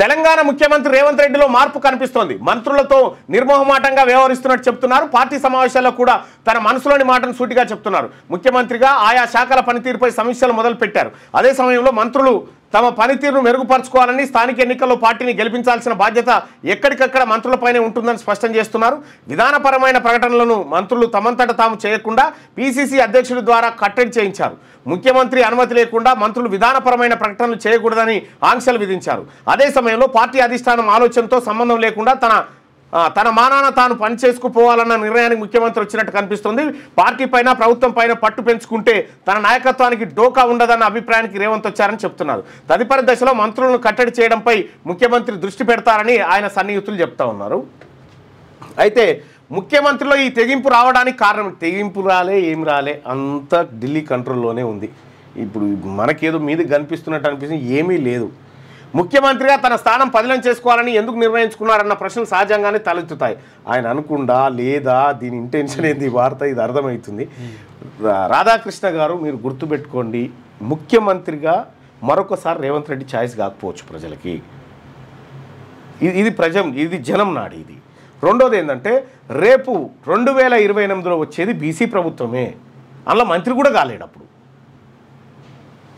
తెలంగాణ ముఖ్యమంత్రి రేవంత్ రెడ్డిలో మార్పు కనిపిస్తోంది. మంత్రులతో నిర్మోహమాటంగా వ్యవహరిస్తున్నట్టు చెప్తున్నారు. పార్టీ సమావేశాల్లో కూడా తన మనసులోని మాటను సూటిగా చెప్తున్నారు. ముఖ్యమంత్రిగా ఆయా శాఖల పనితీరుపై సమీక్షలు మొదలుపెట్టారు. అదే సమయంలో మంత్రులు తమ పనితీరును మెరుగుపరచుకోవాలని, స్థానిక ఎన్నికల్లో పార్టీని గెలిపించాల్సిన బాధ్యత ఎక్కడికక్కడ మంత్రులపైనే ఉంటుందని స్పష్టం చేస్తున్నారు. విధానపరమైన ప్రకటనలను మంత్రులు తమంతట తాము చేయకుండా పీసీసీ అధ్యక్షుడి ద్వారా కట్టడి చేయించారు. ముఖ్యమంత్రి అనుమతి లేకుండా మంత్రులు విధానపరమైన ప్రకటనలు చేయకూడదని ఆంక్షలు విధించారు. అదే సమయంలో పార్టీ అధిష్టానం ఆలోచనతో సంబంధం లేకుండా తన మానాన తాను పనిచేసుకుపోవాలన్న నిర్ణయానికి ముఖ్యమంత్రి వచ్చినట్టు కనిపిస్తుంది. పార్టీ పైన, ప్రభుత్వం పైన పట్టు పెంచుకుంటే తన నాయకత్వానికి డోకా ఉండదన్న అభిప్రాయానికి రేవంత్ వచ్చారని చెప్తున్నారు. తదుపరి దశలో మంత్రులను కట్టడి చేయడంపై ముఖ్యమంత్రి దృష్టి పెడతారని ఆయన సన్నిహితులు చెప్తా ఉన్నారు. అయితే ముఖ్యమంత్రిలో ఈ తెగింపు రావడానికి కారణం, తెగింపు ఏం రాలే, అంతా ఢిల్లీ కంట్రోల్లోనే ఉంది. ఇప్పుడు మనకేదో మీది కనిపిస్తున్నట్టు అనిపిస్తుంది, ఏమీ లేదు. ముఖ్యమంత్రిగా తన స్థానం పదిలం చేసుకోవాలని ఎందుకు నిర్ణయించుకున్నారన్న ప్రశ్నలు సహజంగానే తలెత్తుతాయి. ఆయన అనుకుండా లేదా, దీని ఇంటెన్షన్ ఏంది, వార్త ఇది అర్థమవుతుంది. రాధాకృష్ణ గారు, మీరు గుర్తుపెట్టుకోండి, ముఖ్యమంత్రిగా రేవంత్ రెడ్డి ఛాయిస్ కాకపోవచ్చు ప్రజలకి. ఇది జనం నాడి. ఇది రెండోది ఏంటంటే, రేపు 2028లో వచ్చేది బీసీ ప్రభుత్వమే, అందులో మంత్రి కూడా కాలేడు అప్పుడు.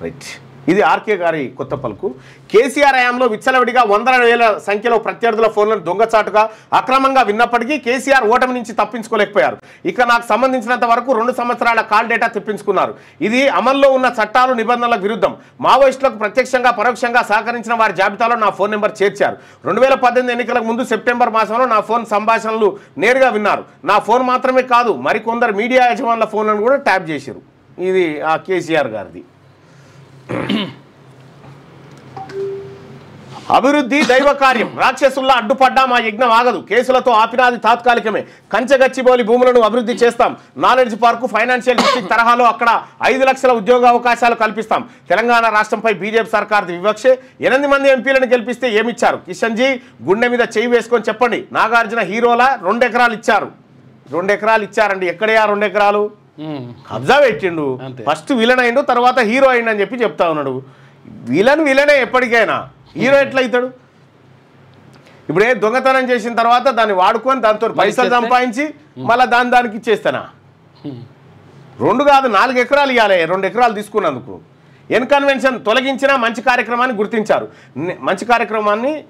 రైట్, ఇది ఆర్కే గారి కొత్త పలుకు. కేసీఆర్ హయాంలో విచ్చలవిడిగా వందల వేల సంఖ్యలో ప్రత్యర్థుల ఫోన్లను దొంగచాటుగా అక్రమంగా విన్నప్పటికీ కేసీఆర్ ఓటమి నుంచి తప్పించుకోలేకపోయారు. ఇక నాకు సంబంధించినంత వరకు 2 సంవత్సరాల కాల్ డేటా తెప్పించుకున్నారు. ఇది అమల్లో ఉన్న చట్టాలు, నిబంధనలకు విరుద్ధం. మావోయిస్టులకు ప్రత్యక్షంగా పరోక్షంగా సహకరించిన వారి జాబితాలో నా ఫోన్ నెంబర్ చేర్చారు. 2018 ఎన్నికలకు ముందు సెప్టెంబర్ మాసంలో నా ఫోన్ సంభాషణలు నేరుగా విన్నారు. నా ఫోన్ మాత్రమే కాదు, మరికొందరు మీడియా యజమానుల ఫోన్లను కూడా ట్యాప్ చేశారు. ఇది ఆ కేసీఆర్ గారిది. అభివృద్ధి దైవ కార్యం, రాక్షసుల్లా అడ్డుపడ్డా మా యజ్ఞం ఆగదు. కేసులతో ఆపినాది తాత్కాలికమే. కంచెగచ్చిబౌలి భూములను అభివృద్ధి చేస్తాం. నాలెడ్జ్ పార్కు, ఫైనాన్షియల్ డిస్ట్రిక్ట్ తరహాలో అక్కడ 5 లక్షల ఉద్యోగ అవకాశాలు కల్పిస్తాం. తెలంగాణ రాష్ట్రంపై బీజేపీ సర్కార్ది వివక్షే. 8 మంది ఎంపీలను గెలిపిస్తే ఏమిచ్చారు? కిషన్ జీ, గుండె మీద చేయి వేసుకొని చెప్పండి. నాగార్జున హీరోలా 2 ఎకరాలు ఇచ్చారు. 2 ఎకరాలు ఇచ్చారండి. ఎక్కడయా 2 ఎకరాలు? కబ్జా పెట్టిండు. ఫస్ట్ విలన్ అయిండు, తర్వాత హీరో అయిండు అని చెప్పి చెప్తా ఉన్నాడు. విలనే ఎప్పటికైనా, హీరో ఎట్లయితాడు? ఇప్పుడు దొంగతనం చేసిన తర్వాత దాన్ని వాడుకొని దాంతో పైసలు సంపాదించి మళ్ళీ దానికి ఇచ్చేస్తానా? 2 కాదు 4 ఎకరాలు ఇవ్వాలి. 2 ఎకరాలు తీసుకున్నందుకు. ఎన్కన్వెన్షన్ తొలగించిన మంచి కార్యక్రమాన్ని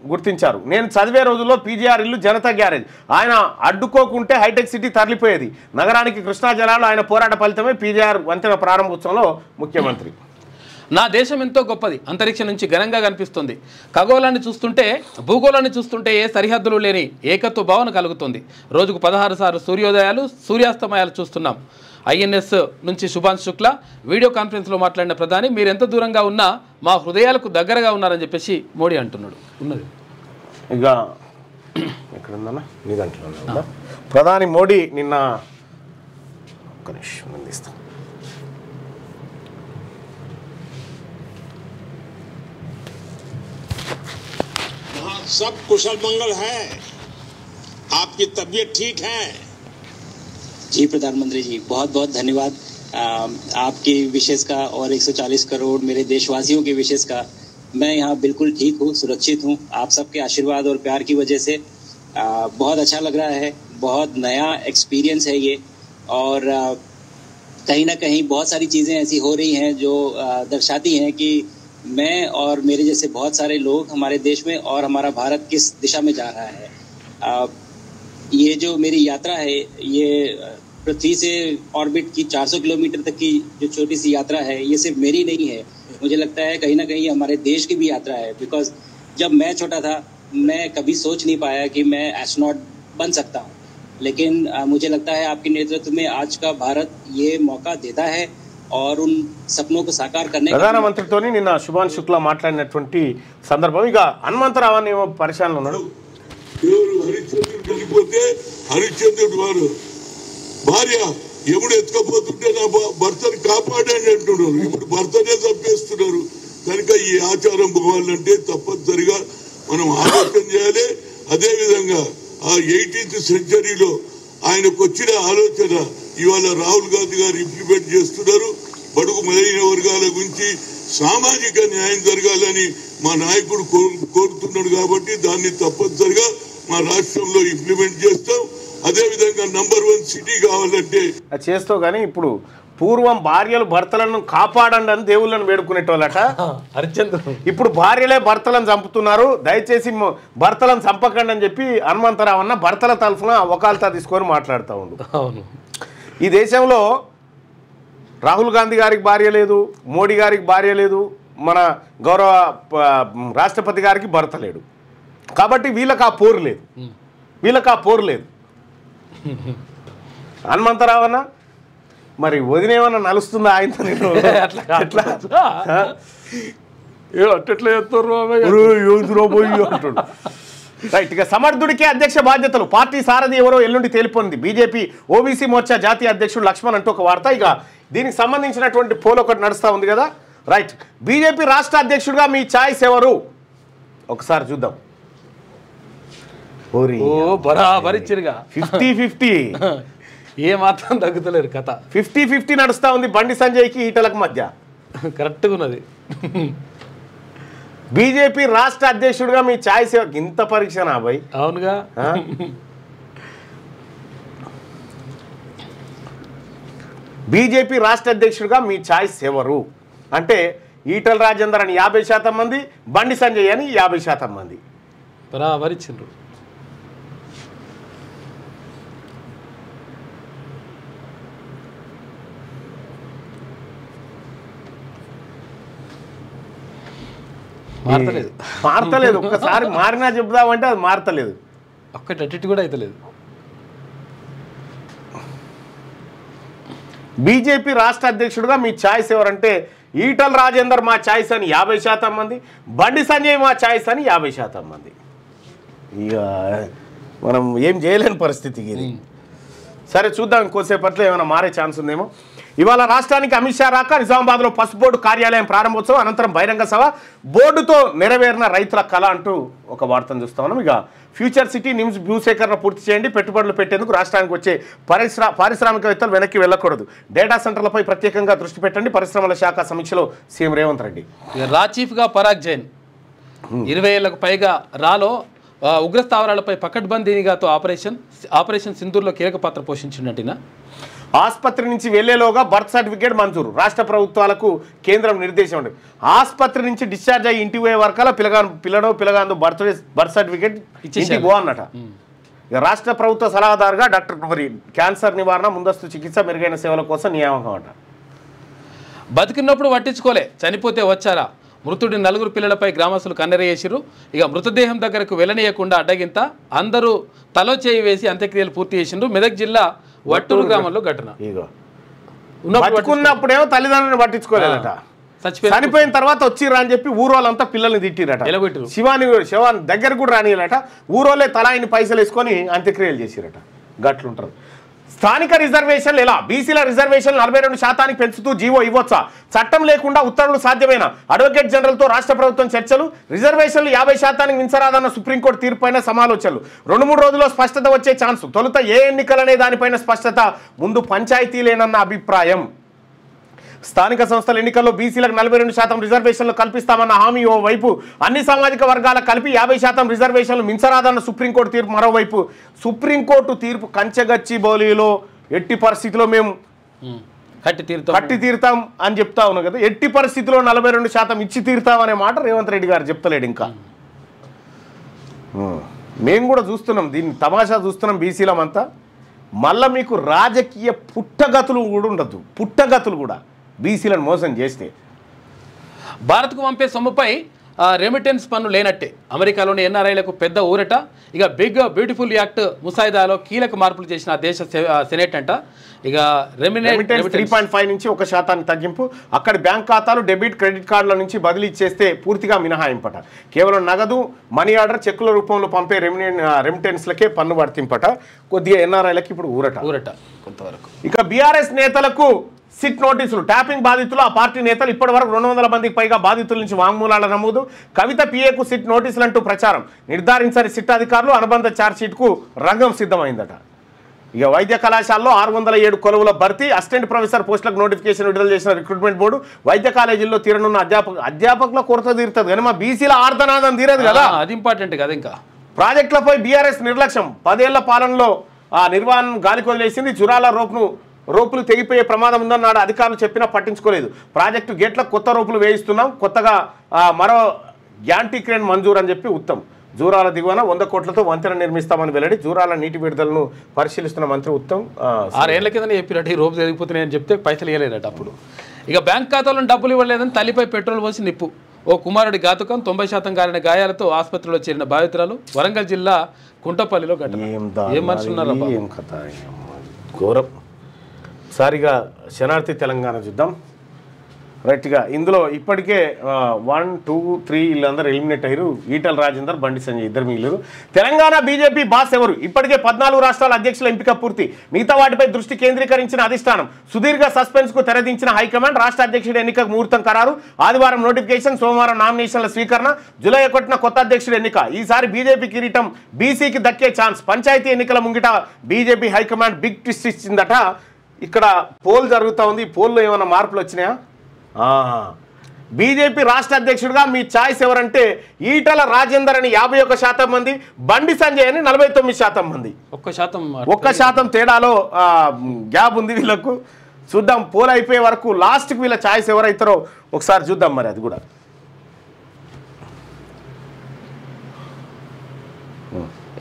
గుర్తించారు. నేను చదివే రోజుల్లో పీజీఆర్ ఇల్లు జనతా గ్యారేజ్ ఆయన అడ్డుకోకుంటే హైటెక్ సిటీ తరలిపోయేది. నగరానికి కృష్ణా జలాలు ఆయన పోరాట ఫలితమే పీజీఆర్ వంతెన ప్రారంభోత్సవంలో ముఖ్యమంత్రి. నా దేశం ఎంతో గొప్పది, అంతరిక్షం నుంచి ఘనంగా కనిపిస్తుంది. ఖగోళాన్ని చూస్తుంటే, భూగోళాన్ని చూస్తుంటే ఏ సరిహద్దులు లేని ఏకత్వ భావన కలుగుతుంది. రోజుకు 16 సార్లు సూర్యోదయాలు, సూర్యాస్తమయాలు చూస్తున్నాం. ఐఎన్ఎస్ నుంచి సుభాష్ శుక్లా వీడియో కాన్ఫరెన్స్లో మాట్లాడిన ప్రధాని, మీరు ఎంత దూరంగా ఉన్నా మా హృదయాలకు దగ్గరగా ఉన్నారని చెప్పేసి మోడీ అంటున్నాడు. ఉన్నది ఇక ఎక్కడుందన్నా నీ దాంట్లో ప్రధాని మోడీ నిన్న ఒక్క నిమిషం అందిస్తాం. सब कुशल मंगल है, आपकी तबीयत ठीक है? जी प्रधानमंत्री जी, बहुत बहुत धन्यवाद आपकी विशेष का और 140 करोड़ मेरे देशवासियों के विशेष का। मैं यहाँ बिल्कुल ठीक हूँ, सुरक्षित हूँ। आप सबके आशीर्वाद और प्यार की वजह से बहुत अच्छा लग रहा है। बहुत नया एक्सपीरियंस है ये, और कहीं ना कहीं बहुत सारी चीज़ें ऐसी हो रही हैं जो दर्शाती हैं कि मैं और मेरे जैसे बहुत सारे लोग हमारे देश में और हमारा भारत किस दिशा में जा रहा है। ये जो मेरी यात्रा है, ये पृथ्वी से ऑर्बिट की 400 किलोमीटर तक की जो छोटी सी यात्रा है, ये सिर्फ मेरी नहीं है। मुझे लगता है कहीं ना कहीं हमारे देश की भी यात्रा है। बिकॉज जब मैं छोटा था, मैं कभी सोच नहीं पाया कि मैं एस्ट्रोनॉट बन सकता हूँ, लेकिन मुझे लगता है आपके नेतृत्व में आज का भारत ये मौका देता है और उन सपनों को साकार करने का ప్రధానమంత్రితోని నిన్న శుభాన్ శుక్లా మాట్లాడినటువంటి సందర్భం ఇక హనుమంతరావు ఏమో పరిశానలో ఉన్నాడు. ఎవరు హరిశ్చంద్రుడు చనిపోతే హరిశ్చంద్రుడు వారు భార్య ఎప్పుడు ఎత్తుకపోతుంటే నా భర్తను కాపాడండి అంటున్నారు. ఇప్పుడు భర్తనే చంపేస్తున్నారు. కనుక ఈ ఆచారం పోవాలంటే తప్పనిసరిగా మనం ఆలోచన చేయాలి. అదేవిధంగా ఆ 18th సెంచరీలో ఆయనకు వచ్చిన ఆలోచన ఇవాళ రాహుల్ గాంధీ గారు ఇంప్లిమెంట్ చేస్తున్నారు. బడుగు బలహీన వర్గాల గురించి సామాజిక న్యాయం జరగాలని మా నాయకుడు కోరుతున్నాడు. కాబట్టి దాన్ని తప్పనిసరిగా మా రాష్ట్రంలో ఇంప్లిమెంట్ చేస్తాం. అదేవిధంగా నంబర్ 1 సిటీ కావాలంటే అది చేస్తావు. కానీ ఇప్పుడు పూర్వం భార్యలు భర్తలను కాపాడండి అని దేవుళ్ళని వేడుకునేటోళ్ళట. హరిశ్చంద్రుడు ఇప్పుడు భార్యలే భర్తలను చంపుతున్నారు, దయచేసి భర్తలను చంపకండి అని చెప్పి హనుమంతరావు అన్న భర్తల తరఫున వకాల్తా తీసుకొని మాట్లాడుతూ ఉండు. అవును, ఈ దేశంలో రాహుల్ గాంధీ గారికి భార్య లేదు, మోడీ గారికి భార్య లేదు, మన గౌరవ రాష్ట్రపతి గారికి భర్త లేడు. కాబట్టి వీళ్ళకి ఆ పోరు లేదు. హనుమంతరావు అన్న మరి వదినేమన్నా నలుస్తుందా ఆయనతో? రైట్. ఇక సమర్థుడికే అధ్యక్ష బాధ్యతలు, పార్టీ సారథి ఎవరో ఎల్లుండి తేలిపోయింది. బీజేపీ ఓబీసీ మోర్చా జాతీయ అధ్యక్షుడు లక్ష్మణ్ అంటూ ఒక వార్త. ఇక దీనికి సంబంధించినటువంటి పోల్ ఒకటి నడుస్తూ ఉంది కదా. రైట్. బీజేపీ రాష్ట్ర అధ్యక్షుడిగా మీ ఛాయిస్ ఎవరు ఒకసారి చూద్దాం. బరాబర్ ఇచ్చిరుగా 50-50 ఏ మాత్రం తగ్గుతలేరు కథ. 50-50 నడుస్తూ ఉంది బండి సంజయ్కి ఈటలకు మధ్య. కరెక్ట్గా ఉన్నది. బీజేపీ రాష్ట్ర అధ్యక్షుడిగా మీ ఛాయిస్ ఇంత పరీక్షనా భయ్? అవునుగా. బీజేపీ రాష్ట్ర అధ్యక్షుడిగా మీ ఛాయిస్ ఎవరు అంటే ఈటల రాజేందర్ అని 50% మంది, బండి సంజయ్ అని 50% మంది. బరాబర్ ఇచ్చిండ్రు. మారతలేదు. ఒక్కసారి మారినా చెప్దామంటే అది మారతలేదు. ఒక్కటి అటు కూడా అయితలేదు. బీజేపీ రాష్ట్ర అధ్యక్షుడిగా మీ ఛాయిస్ ఎవరంటే ఈటల రాజేందర్ మా ఛాయిస్ అని 50% మంది, బండి సంజయ్ మా ఛాయిస్ అని 50% మంది. ఇక మనం ఏం చేయలేని పరిస్థితికి ఇది. సరే చూద్దాం, ఇంకోసేపట్లో ఏమైనా మారే ఛాన్స్ ఉందేమో. ఇవాళ రాష్ట్రానికి అమిత్ షా రాక నిజామాబాద్లో పసుపు బోర్డు కార్యాలయం ప్రారంభోత్సవం అనంతరం బహిరంగ సభ, బోర్డుతో నెరవేరిన రైతుల కళ అంటూ ఒక వార్తను చూస్తా ఉన్నాం. ఇక ఫ్యూచర్ సిటీ నిమ్స్ భూసేకరణ పూర్తి చేయండి, పెట్టుబడులు పెట్టేందుకు రాష్ట్రానికి వచ్చే పారిశ్రామికవేత్తలు వెనక్కి వెళ్ళకూడదు, డేటా సెంటర్లపై ప్రత్యేకంగా దృష్టి పెట్టండి, పరిశ్రమల శాఖ సమీక్షలో సీఎం రేవంత్ రెడ్డి. రా చీఫ్గా పరాగ్ జైన్ 20 ఏళ్లకు పైగా రాలో ఉగ్రస్థావరాలపై పకడ్బందీనిగాతో ఆపరేషన్ సింధూర్లో కీలక పాత్ర పోషించినట్టిన. ఆసుపత్రి నుంచి వెళ్లేలోగా బర్త్ సర్టిఫికేట్ మంజూరు, రాష్ట్ర ప్రభుత్వాలకు కేంద్రం నిర్దేశం ఉంది. ఆసుపత్రి నుంచి డిశ్చార్జ్ అయ్యి ఇంటికి పోయే వరకల్లా పిల్లగాందు బర్త్ సర్టిఫికేట్ ఇంటికి పో అన్నట. రాష్ట్ర ప్రభుత్వ సలహాదారుగా డాక్టర్ మరి క్యాన్సర్ నివారణ, ముందస్తు చికిత్స, మెరుగైన సేవల కోసం నియామకం అంట. బతికినప్పుడు పట్టించుకోలే, చనిపోతే వచ్చారా? మృతుడి 4 పిల్లలపై గ్రామస్తులు కన్నెరేసిరు. ఇక మృతదేహం దగ్గరకు వెళ్ళనీయకుండా అడ్డగింత, అందరూ తలో చేయి వేసి అంత్యక్రియలు పూర్తి చేసిండ్రు. మెదక్ జిల్లా వట్టూరు గ్రామంలో ఘటన. బతుకున్నప్పుడేమో తల్లిదండ్రులను పట్టించుకోలేదట, చనిపోయిన తర్వాత వచ్చిర్రా అని చెప్పి ఊరోళ్ళంతా పిల్లల్ని తిట్టిరట. శివాని దగ్గర కూడా రానియలట. ఊరోళ్ళే తలాయిని పైసలు వేసుకొని అంత్యక్రియలు చేసిరట. గట్లుంటారు. స్థానిక రిజర్వేషన్లు ఎలా? బీసీల రిజర్వేషన్లు 42% పెంచుతూ జీవో ఇవ్వచ్చా? చట్టం లేకుండా ఉత్తర్వులు సాధ్యమేనా? అడ్వకేట్ జనరల్తో రాష్ట్ర ప్రభుత్వం చర్చలు. రిజర్వేషన్లు 50% మించరాదన్న సుప్రీంకోర్టు తీర్పుపైన సమాలోచనలు. 2-3 రోజుల్లో స్పష్టత వచ్చే ఛాన్స్. తొలుత ఏ ఎన్నికలనే దానిపైన స్పష్టత, ముందు పంచాయతీలేనన్న అభిప్రాయం. స్థానిక సంస్థల ఎన్నికల్లో బీసీలకు 42% రిజర్వేషన్లు కల్పిస్తామన్న హామీ ఓ వైపు, అన్ని సామాజిక వర్గాలకు కలిపి 50% రిజర్వేషన్లు మించరాదన్న సుప్రీంకోర్టు తీర్పు మరోవైపు. సుప్రీంకోర్టు తీర్పు కంచెగచ్చి బౌలిలో ఎట్టి పరిస్థితిలో మేము కట్టి తీరుతాం అని చెప్తా ఉన్నాం కదా. ఎట్టి పరిస్థితిలో 42% ఇచ్చి తీరుతాం అనే మాట రేవంత్ రెడ్డి గారు చెప్తలేడు. ఇంకా మేము కూడా చూస్తున్నాం, దీన్ని తమాషా చూస్తున్నాం బీసీలమంతా. మళ్ళీ మీకు రాజకీయ పుట్టగతులు కూడా ఉండద్దు, పుట్టగతులు కూడా బీసీలను మోసం చేస్తే. భారత్కు పంపే సొమ్ముపై రెమిటెన్స్ పన్ను లేనట్టే. అమెరికాలోని ఎన్ఆర్ఐలకు పెద్ద ఊరట. ఇక బిగ్ బ్యూటిఫుల్ యాక్ట్ ముసాయిదాలో కీలక మార్పులు చేసిన దేశ సెనేట్ అంట. ఇక రెమిటెన్స్ 3.5 నుంచి 1% తగ్గింపు. అక్కడ బ్యాంక్ ఖాతాలు డెబిట్ క్రెడిట్ కార్డుల నుంచి బదిలీ చేస్తే పూర్తిగా మినహాయింపట. కేవలం నగదు మనీ ఆర్డర్ చెక్కుల రూపంలో పంపే రెమిటెన్స్లకే పన్ను వర్తింపట. కొద్దిగా ఎన్ఆర్ఐలకి ఇప్పుడు ఊరట కొంతవరకు. ఇక బీఆర్ఎస్ నేతలకు సిట్ నోటీసులు. ట్యాపింగ్ బాధితులు ఆ పార్టీ నేతలు ఇప్పటి వరకు 200 మందికి పైగా బాధితుల నుంచి వాంగ్మూలాల నమోదు. కవిత పిఏకు సిట్ నోటీసులు అంటూ ప్రచారం. నిర్ధారించని సిట్ అధికారులు అనుబంధ ఛార్జ్షీట్కు రంగం సిద్ధమైందట. ఇక వైద్య కళాశాలలో 607 కొలువుల భర్తీ. అసిస్టెంట్ ప్రొఫెసర్ పోస్టులకు నోటిఫికేషన్ విడుదల చేసిన రిక్రూట్మెంట్ బోర్డు. వైద్య కాలేజీల్లో తీరనున్న అధ్యాపకుల కొరత తీరుతుంది కానీ మా బీసీల ఆర్ధనాదం తీరదు కదా, అది ఇంపార్టెంట్ కదా. ఇంకా ప్రాజెక్టులపై బీఆర్ఎస్ నిర్లక్ష్యం. 10 ఏళ్ల పాలనలో ఆ నిర్వహణ గాలికి వదిలేసింది. జురాల రోపులు తెగిపోయే ప్రమాదం ఉందన్నాడు. అధికారులు చెప్పినా పట్టించుకోలేదు. ప్రాజెక్టు గేట్లకు కొత్త రోపులు వేయిస్తున్నాం. కొత్తగా మరో యాంటీ క్రేన్ మంజూరు అని చెప్పి ఉత్తమ్. జూరాల దిగువన 100 కోట్లతో వంతెన నిర్మిస్తామని వెల్లడి. జూరాల నీటి విడుదలను పరిశీలిస్తున్న మంత్రి ఉత్తమ్ 6 ఏళ్ల కింద చెప్పినట్టు ఈ రోపు జరిగిపోతున్నాయని చెప్తే పైసలు ఇవ్వలేదట. అప్పుడు ఇక బ్యాంక్ ఖాతాలో డబ్బులు ఇవ్వలేదని తల్లిపై పెట్రోల్ పోసి నిప్పు. ఓ కుమారుడి ఘాతుకం. 90% కాలిన గాయాలతో ఆసుపత్రిలో చేరిన బాధితురాలు. వరంగల్ జిల్లా కుంటపల్లిలో ఘటన. ఏం మనుషులు ఉన్నారా? ఏం కథ, ఘోరం. సారిగా శనార్థి తెలంగాణ చూద్దాం. రైట్గా ఇందులో ఇప్పటికే 1, 2, 3 వీళ్ళందరూ ఎలిమినేట్ అయ్యారు. ఈటల రాజేందర్, బండి సంజయ్ ఇద్దరు మిగిలిరు. తెలంగాణ బీజేపీ బాస్ ఎవరు? ఇప్పటికే 14 రాష్ట్రాల అధ్యక్షుల ఎంపిక పూర్తి. మిగతా వాటిపై దృష్టి కేంద్రీకరించిన అధిష్టానం. సుదీర్ఘ సస్పెన్స్కు తెరదించిన హైకమాండ్. రాష్ట్ర అధ్యక్షుడి ఎన్నికకు ముహూర్తం ఖరారు. ఆదివారం నోటిఫికేషన్, సోమవారం నామినేషన్ల స్వీకరణ. జూలై 1న కొత్త అధ్యక్షుడి ఎన్నిక. ఈసారి బీజేపీ కిరీటం బీసీకి దక్కే ఛాన్స్. పంచాయతీ ఎన్నికల ముంగిట బీజేపీ హైకమాండ్ బిగ్ ట్విస్ట్ ఇచ్చిందట. ఇక్కడ పోల్ జరుగుతూ ఉంది. పోల్లో ఏమైనా మార్పులు వచ్చినాయా? బీజేపీ రాష్ట్ర అధ్యక్షుడిగా మీ ఛాయిస్ ఎవరంటే ఈటల రాజేందర్ అని 51% మంది, బండి సంజయ్ అని 49% మంది. 1% తేడాలో గ్యాప్ ఉంది వీళ్ళకు. చూద్దాం పోల్ అయిపోయే వరకు లాస్ట్కి వీళ్ళ ఛాయిస్ ఎవరైతారో ఒకసారి చూద్దాం. మరి అది కూడా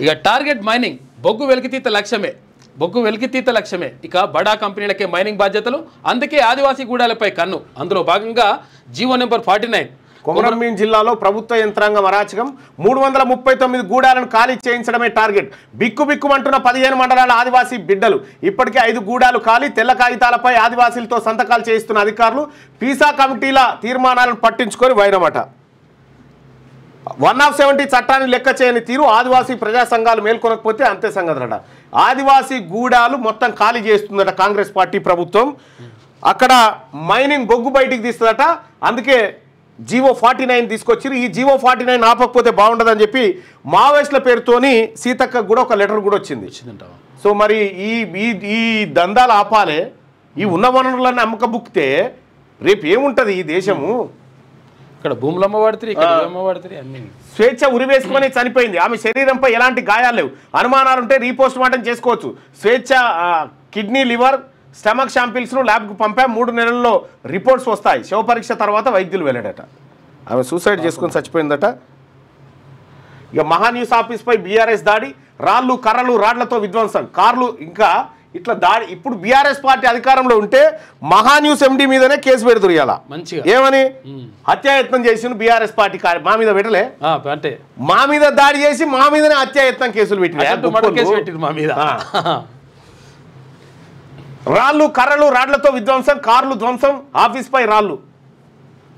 ఇక టార్గెట్ మైనింగ్ బొగ్గు వెలికితీత లక్ష్యమే. ఇక బడా కంపెనీలకే మైనింగ్ బాధ్యతలు. అందుకే ఆదివాసీ గూడాలపై కన్ను. అందులో భాగంగా జీవో నెంబర్ 49. కొమరంభీం జిల్లాలో ప్రభుత్వ యంత్రాంగం అరాచకం. 339 గూడాలను ఖాళీ చేయించడమే టార్గెట్. బిక్కుమంటున్న 15 మండలాల ఆదివాసీ బిడ్డలు. ఇప్పటికే 5 గూడాలు ఖాళీ. తెల్ల కాగితాలపై ఆదివాసీలతో సంతకాలు చేయిస్తున్న అధికారులు. పీసా కమిటీల తీర్మానాలను పట్టించుకొని వైరమట. 170 చట్టాన్ని లెక్క చేయని తీరు. ఆదివాసీ ప్రజా సంఘాలు మేల్కొనకపోతే అంతే సంగతులట. ఆదివాసీ గూడాలు మొత్తం ఖాళీ చేస్తుందట కాంగ్రెస్ పార్టీ ప్రభుత్వం. అక్కడ మైనింగ్ బొగ్గు బయటికి తీస్తుందట. అందుకే జీవో 49 తీసుకొచ్చి ఈ జీవో 49 ఆపకపోతే బాగుండదని చెప్పి మావోయిస్టుల పేరుతోని సీతక్క కూడా ఒక లెటర్ కూడా వచ్చింది. సో మరి ఈ దందాలు ఆపాలే. ఈ ఉన్న వనరులన్నీ అమ్మకబుక్తే రేపు ఏముంటుంది ఈ దేశము? ఇక్కడ భూములు అమ్మవాడుతుంది అన్ని. స్వేచ్ఛ ఉరివేసుకొని చనిపోయింది. ఆమె శరీరంపై ఎలాంటి గాయాలు లేవు. అనుమానాలుంటే రీపోస్ట్ మార్టం చేసుకోవచ్చు. స్వేచ్ఛ కిడ్నీ, లివర్, స్టమక్ శాంపిల్స్ను ల్యాబ్కు పంపా. 3 నెలల్లో రిపోర్ట్స్ వస్తాయి. శవ పరీక్ష తర్వాత వైద్యులు వెళ్ళాడట. ఆమె సూసైడ్ చేసుకొని చచ్చిపోయిందట. ఇక మహాన్యూస్ ఆఫీస్పై బీఆర్ఎస్ దాడి. రాళ్ళు, కర్రలు, రాడ్లతో విధ్వంసం. కార్లు ఇంకా ఇట్లా దాడి. ఇప్పుడు బీఆర్ఎస్ పార్టీ అధికారంలో ఉంటే మహాన్యూస్ ఎండి మీదనే కేసు పెడుతురు. ఇలా ఏమని హత్యాయత్నం చేసిన బీఆర్ఎస్ పార్టీ మా మీద పెట్టలే, అంటే మా మీద దాడి చేసి మా మీదనే హత్యాయత్నం కేసులు పెట్టిన. మా మీద రాళ్ళు, కర్రలు, రాడ్లతో విధ్వంసం. కార్లు ధ్వంసం. ఆఫీస్పై రాళ్ళు,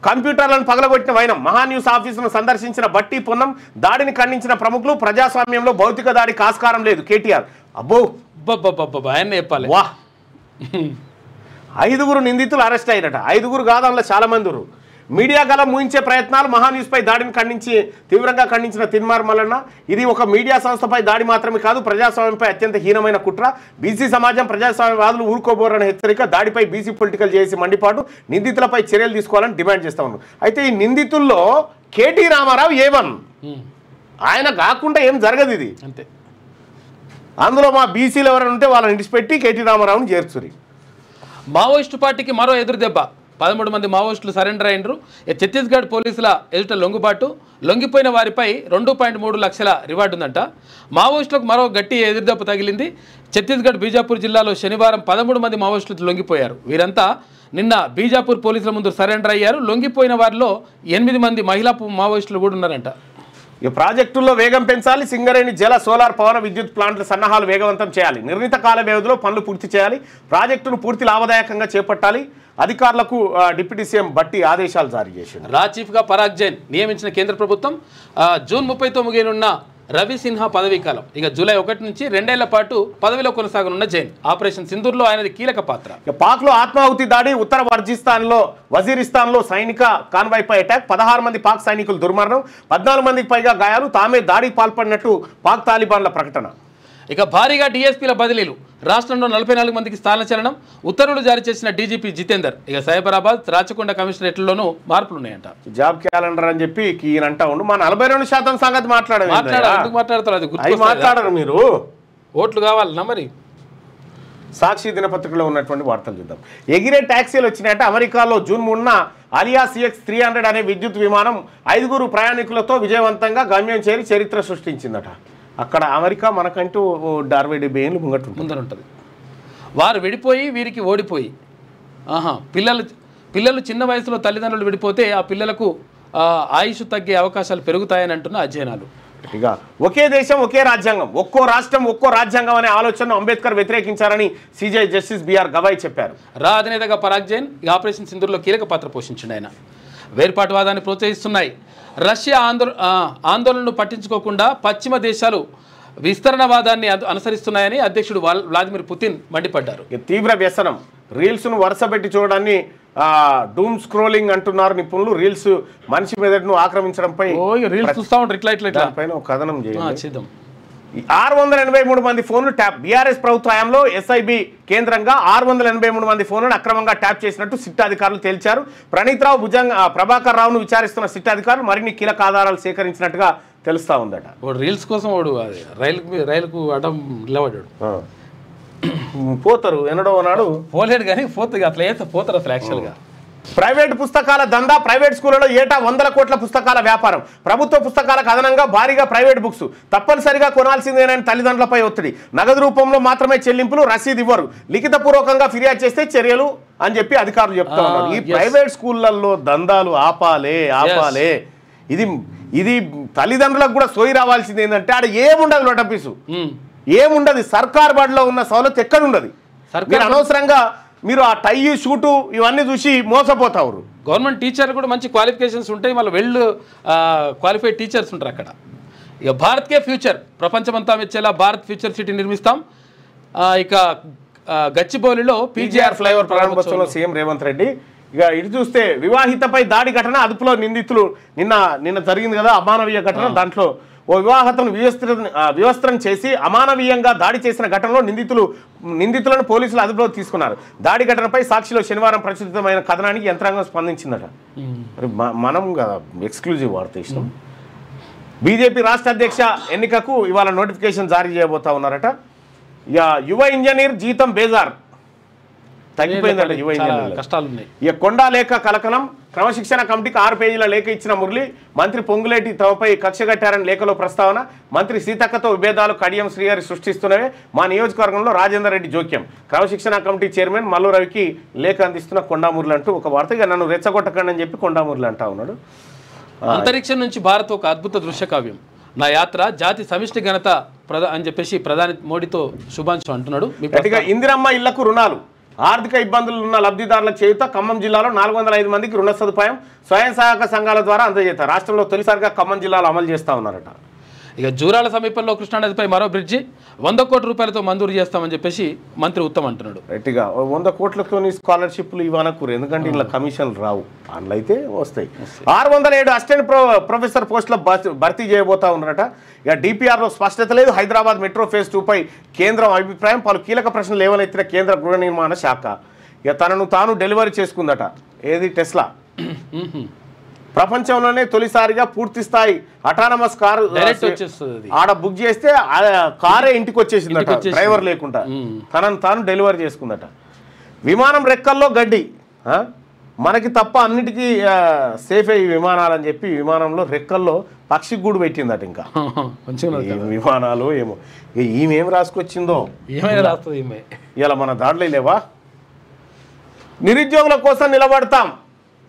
కంప్యూటర్లను పగలగొట్టిన వైనం. మహాన్యూస్ ఆఫీసును సందర్శించిన బట్టి పొన్నం. దాడిని ఖండించిన ప్రముఖులు. ప్రజాస్వామ్యంలో భౌతిక దాడికి ఆస్కారం లేదు కేటీఆర్. అబ్బో ఆయన చెప్పాలి. వా 5 నిందితులు అరెస్ట్ అయ్యారట. 5 కాదు, అందులో చాలా మంది. మీడియా గలం ముగించే ప్రయత్నాలు. మహాన్యూస్పై దాడిని తీవ్రంగా ఖండించిన తిన్మార్ మల్లన్న. ఇది ఒక మీడియా సంస్థపై దాడి మాత్రమే కాదు, ప్రజాస్వామ్యంపై అత్యంత హీనమైన కుట్ర. బీసీ సమాజం, ప్రజాస్వామ్యవాదులు ఊరుకోబోరని హెచ్చరిక. దాడిపై బీసీ పొలిటికల్ చేసి మండిపాటు. నిందితులపై చర్యలు తీసుకోవాలని డిమాండ్ చేస్తా ఉన్నారు. అయితే ఈ నిందితుల్లో కేటీ రామారావు A1. ఆయన కాకుండా ఏం జరగదు ఇది. అంతే. అందులో మా బీసీలు ఎవరైనా ఉంటే వాళ్ళని విడిచిపెట్టి కేటీ రామారావుని చేర్చురి. మావోయిస్టు పార్టీకి మరో ఎదురు దెబ్బ. 13 మంది మావోయిస్టులు సరెండర్ అయినరు. ఛత్తీస్గఢ్ పోలీసుల ఎదుట లొంగిపోయిన వారిపై 2.3 లక్షల రివార్డు ఉందంట. మావోయిస్టులకు మరో గట్టి ఎదురుదెబ్బ తగిలింది. ఛత్తీస్గఢ్ బీజాపూర్ జిల్లాలో శనివారం 13 మంది మావోయిస్టులు లొంగిపోయారు. వీరంతా నిన్న బీజాపూర్ పోలీసుల ముందు సరెండర్ అయ్యారు. లొంగిపోయిన వారిలో 8 మంది మహిళా మావోయిస్టులు కూడా ఉన్నారంట. ఈ ప్రాజెక్టుల్లో వేగం పెంచాలి. సింగరేణి జల సోలార్ పవన విద్యుత్ ప్లాంట్ల సన్నాహాలు వేగవంతం చేయాలి. నిర్ణీత కాల వ్యవధిలో పనులు పూర్తి చేయాలి. ప్రాజెక్టును పూర్తి లాభదాయకంగా చేపట్టాలి. అధికారులకు డిప్యూటీ సీఎం భట్టి ఆదేశాలు జారీ చేసింది. రా చీఫ్గా పరాగ్ జైన్ నియమించిన కేంద్ర ప్రభుత్వం జూన్ 30తో ముగియనున్న రవి సిన్హా పదవీ కాలం. ఇక జూలై 1 నుంచి 2 ఏళ్ల పాటు పదవిలో కొనసాగనున్న జైన్ ఆపరేషన్ సింధూర్లో ఆయనది కీలక పాత్ర. పాక్లో ఆత్మాహుతి దాడి, ఉత్తర వజీరిస్తాన్లో సైనిక కాన్వాయ్పై అటాక్, 16 మంది పాక్ సైనికులు దుర్మరణం, 14 మందికి పైగా గాయాలు, తామే దాడికి పాల్పడినట్టు పాక్ తాలిబాన్ల ప్రకటన. ఇక భారీగా డిఎస్పీల బదిలీలు, రాష్ట్రంలో 44 మందికి స్థానచలనం, ఉత్తర్వులు జారీ చేసిన డీజీపీ జితేందర్. ఇక సైబరాబాద్, రాచకొండ కమిషనరేట్లలోనూ మార్పులు ఉన్నాయంట. జాబ్ క్యాలెండర్ అని చెప్పి ఈయన అంటా ఉండు. మన 42% సంగతి మాట్లాడారు మీరు. ఓట్లు కావాలన్నా మరి. సాక్షి దినపత్రికలో ఉన్నటువంటి వార్తలు చూద్దాం. ఎగిరే ట్యాక్సీలు వచ్చినాయంటే అమెరికాలో జూన్ 3న ఆలియా CX-300 అనే విద్యుత్ విమానం 5 ప్రయాణికులతో విజయవంతంగా గమ్యం చేరి చరిత్ర సృష్టించిందట. అక్కడ అమెరికా మనకంటూ 60-70 ఏళ్ళు ముందరుంటుంది. వారు విడిపోయి వీరికి ఓడిపోయి పిల్లలు చిన్న వయసులో తల్లిదండ్రులు విడిపోతే ఆ పిల్లలకు ఆయుష్ తగ్గే అవకాశాలు పెరుగుతాయని అంటున్న అధ్యయనాలు. ఇక ఒకే దేశం ఒకే రాజ్యాంగం, ఒక్కో రాష్ట్రం ఒక్కో రాజ్యాంగం అనే ఆలోచనను అంబేద్కర్ వ్యతిరేకించారని సిజే జస్టిస్ బిఆర్ గవాయ్ చెప్పారు. రా అధినేతగా పరాగ్ జైన్ ఈ ఆపరేషన్ సింధూర్లో కీలక పాత్ర పోషించింది. ఆయన వేర్పాటువాదాన్ని ప్రోత్సహిస్తున్నాయి. రష్యా ఆందోళనను పట్టించుకోకుండా పశ్చిమ దేశాలు విస్తరణవాదాన్ని అనుసరిస్తున్నాయని అధ్యక్షుడు వ్లాదిమిర్ పుతిన్ మండిపడ్డారు. తీవ్ర వ్యసనం, రీల్స్ను వరుసపెట్టి చూడడాన్ని డూమ్ స్క్రోలింగ్ అంటున్నారు నిపుణులు. రీల్స్ మనిషి మెదడును ఆక్రమించడంపై పైన ఒక కథనం చేద్దాం. 683 మంది ఫోన్లు ట్యాప్. బీఆర్ఎస్ ప్రభుత్వ హయాంలో ఎస్ఐబి కేంద్రంగా 683 మంది ఫోన్లను అక్రమంగా ట్యాప్ చేసినట్టు సిట్ అధికారులు తేల్చారు. ప్రణీత్ రావు, ప్రభాకర్ రావును విచారిస్తున్న సిట్ అధికారులు మరిన్ని కీలక ఆధారాలు సేకరించినట్టుగా తెలుస్తా ఉందట. రీల్స్ కోసం రైలుకు అడ్డం నిలబడ్డాడు. పోతారు ఎన్నడో నాడు పోలేడు కానీ పోతారు అసలు యాక్చువల్గా. ప్రైవేట్ పుస్తకాల దందా, ప్రైవేట్ స్కూళ్లలో ఏటా 100 కోట్ల పుస్తకాల వ్యాపారం. ప్రభుత్వ పుస్తకాలకు అదనంగా భారీగా ప్రైవేట్ బుక్స్. తప్పనిసరిగా కొనాల్సిందేనని తల్లిదండ్రులపై ఒత్తిడి. నగదు రూపంలో మాత్రమే చెల్లింపులు, రసీదు ఇవ్వరు. లిఖితపూర్వకంగా ఫిర్యాదు చేస్తే చర్యలు అని చెప్పి అధికారులు చెప్తా ఉన్నారు. ఈ ప్రైవేట్ స్కూళ్లలో దందాలు ఆపాలే. ఇది తల్లిదండ్రులకు కూడా సోయి రావాల్సింది. ఏంటంటే ఆడ ఏముండదు, లోటపీసు ఏముండదు. సర్కార్ బడిలో ఉన్న సౌలత్ ఎక్కడుండదు. అనవసరంగా మీరు ఆ టై షూటు ఇవన్నీ చూసి మోసపోతారు. గవర్నమెంట్ టీచర్లు కూడా మంచి క్వాలిఫికేషన్స్ ఉంటాయి, మళ్ళీ క్వాలిఫైడ్ టీచర్స్ ఉంటారు అక్కడ. ఇక భారత్కే ఫ్యూచర్, ప్రపంచమంతా మెచ్చేలా భారత్ ఫ్యూచర్ సిటీ నిర్మిస్తాం. ఇక గచ్చిబౌలిలో పీజీఆర్ ఫ్లైఓవర్ ప్రారంభోత్సవంలో సీఎం రేవంత్ రెడ్డి. ఇక ఇటు చూస్తే వివాహితపై దాడి ఘటన, అదుపులో నిందితులు. నిన్న జరిగింది కదా అమానవీయ ఘటన. దాంట్లో ఓ వివాహతను వివస్త్రం చేసి అమానవీయంగా దాడి చేసిన ఘటనలో నిందితులను పోలీసులు అదుపులో తీసుకున్నారు. దాడి ఘటనపై సాక్షిలో శనివారం ప్రచురితమైన కథనానికి యంత్రాంగం స్పందించిందట. మరి మనం కదా ఎక్స్క్లూజివ్ వార్త ఇష్టం. బీజేపీ రాష్ట్ర అధ్యక్ష ఎన్నికకు ఇవాళ నోటిఫికేషన్ జారీ చేయబోతా ఉన్నారట. ఇక యువ ఇంజనీర్ జీతం బేజార్ తగ్గిపోయిందట. యువ ఇంజనీర్ కష్టాలు ఉన్నాయి. ఇక కొండా లేఖ కలకలం. క్రమశిక్షణ కమిటీకి 6 పేజీల లేఖ ఇచ్చిన మురళి. మంత్రి పొంగులేటి తమపై కక్షగట్టారని లేఖలో ప్రస్తావన. మంత్రి సీతక్కతో విభేదాలు కడియం శ్రీహరి సృష్టిస్తున్నవే. మా నియోజకవర్గంలో రాజేందర్ రెడ్డి జోక్యం. క్రమశిక్షణ కమిటీ చైర్మన్ మల్లు రవికి లేఖ అందిస్తున్న కొండామూర్లు అంటూ ఒక వార్త. ఇక నన్ను రెచ్చగొట్టకండి అని చెప్పి కొండామూర్లు అంటా ఉన్నాడు. అంతరిక్షం నుంచి భారత్ ఒక అద్భుత దృశ్య కావ్యం. నా యాత్ర జాతి సమిష్టి ఘనత అని చెప్పేసి ప్రధాని మోడీతో శుభాంశు అంటున్నాడు. ఇందిరమ్మ ఇళ్లకు రుణాలు. ఆర్థిక ఇబ్బందులు ఉన్న లబ్ధిదారులకు చేయుత. ఖమ్మం జిల్లాలో 405 మందికి రుణ సదుపాయం స్వయం సహాయక సంఘాల ద్వారా అందజేస్తారు. రాష్ట్రంలో తొలిసారిగా ఖమ్మం జిల్లాలో అమలు చేస్తా ఉన్నారట. ఇక జూరాల సమీపంలో కృష్ణానదిపై మరో బ్రిడ్జి 100 కోట్ల రూపాయలతో మంజూరు చేస్తామని చెప్పేసి మంత్రి ఉత్తమ్ అంటున్నాడు. రైట్గా 100 కోట్లతో స్కాలర్షిప్లు ఇవ్వనకూరు, ఎందుకంటే ఇలా కమిషన్లు రావు, అందులో అయితే వస్తాయి. 607 అసిస్టెంట్ ప్రొఫెసర్ పోస్టుల భర్తీ చేయబోతా ఉన్నారట. ఇక డిపిఆర్లో స్పష్టత లేదు. హైదరాబాద్ మెట్రో ఫేజ్ 2పై కేంద్రం అభిప్రాయం. పలు కీలక ప్రశ్నలు లేవనెత్తిన కేంద్ర గృహ నిర్మాణ శాఖ. ఇక తనను తాను డెలివరీ చేసుకుందట. ఏది టెస్లా. ప్రపంచంలోనే తొలిసారిగా పూర్తి స్థాయి అటానమస్ కారు ఆడ బుక్ చేస్తే కారే ఇంటికి వచ్చేసిందట, డ్రైవర్ లేకుండా. తనను తాను డెలివరీ చేసుకుందట. విమానం రెక్కల్లో గడ్డి. మనకి తప్ప అన్నిటికీ సేఫ్ అయ్యి విమానాలు అని చెప్పి విమానంలో రెక్కల్లో పక్షి గూడు పెట్టిందట. ఇంకా విమానాలు ఏమో ఈమెం రాసుకొచ్చిందో ఏమైనా రాస్తుంది ఈమె. ఇలా మన దాంట్లో లేవా? నిరుద్యోగుల కోసం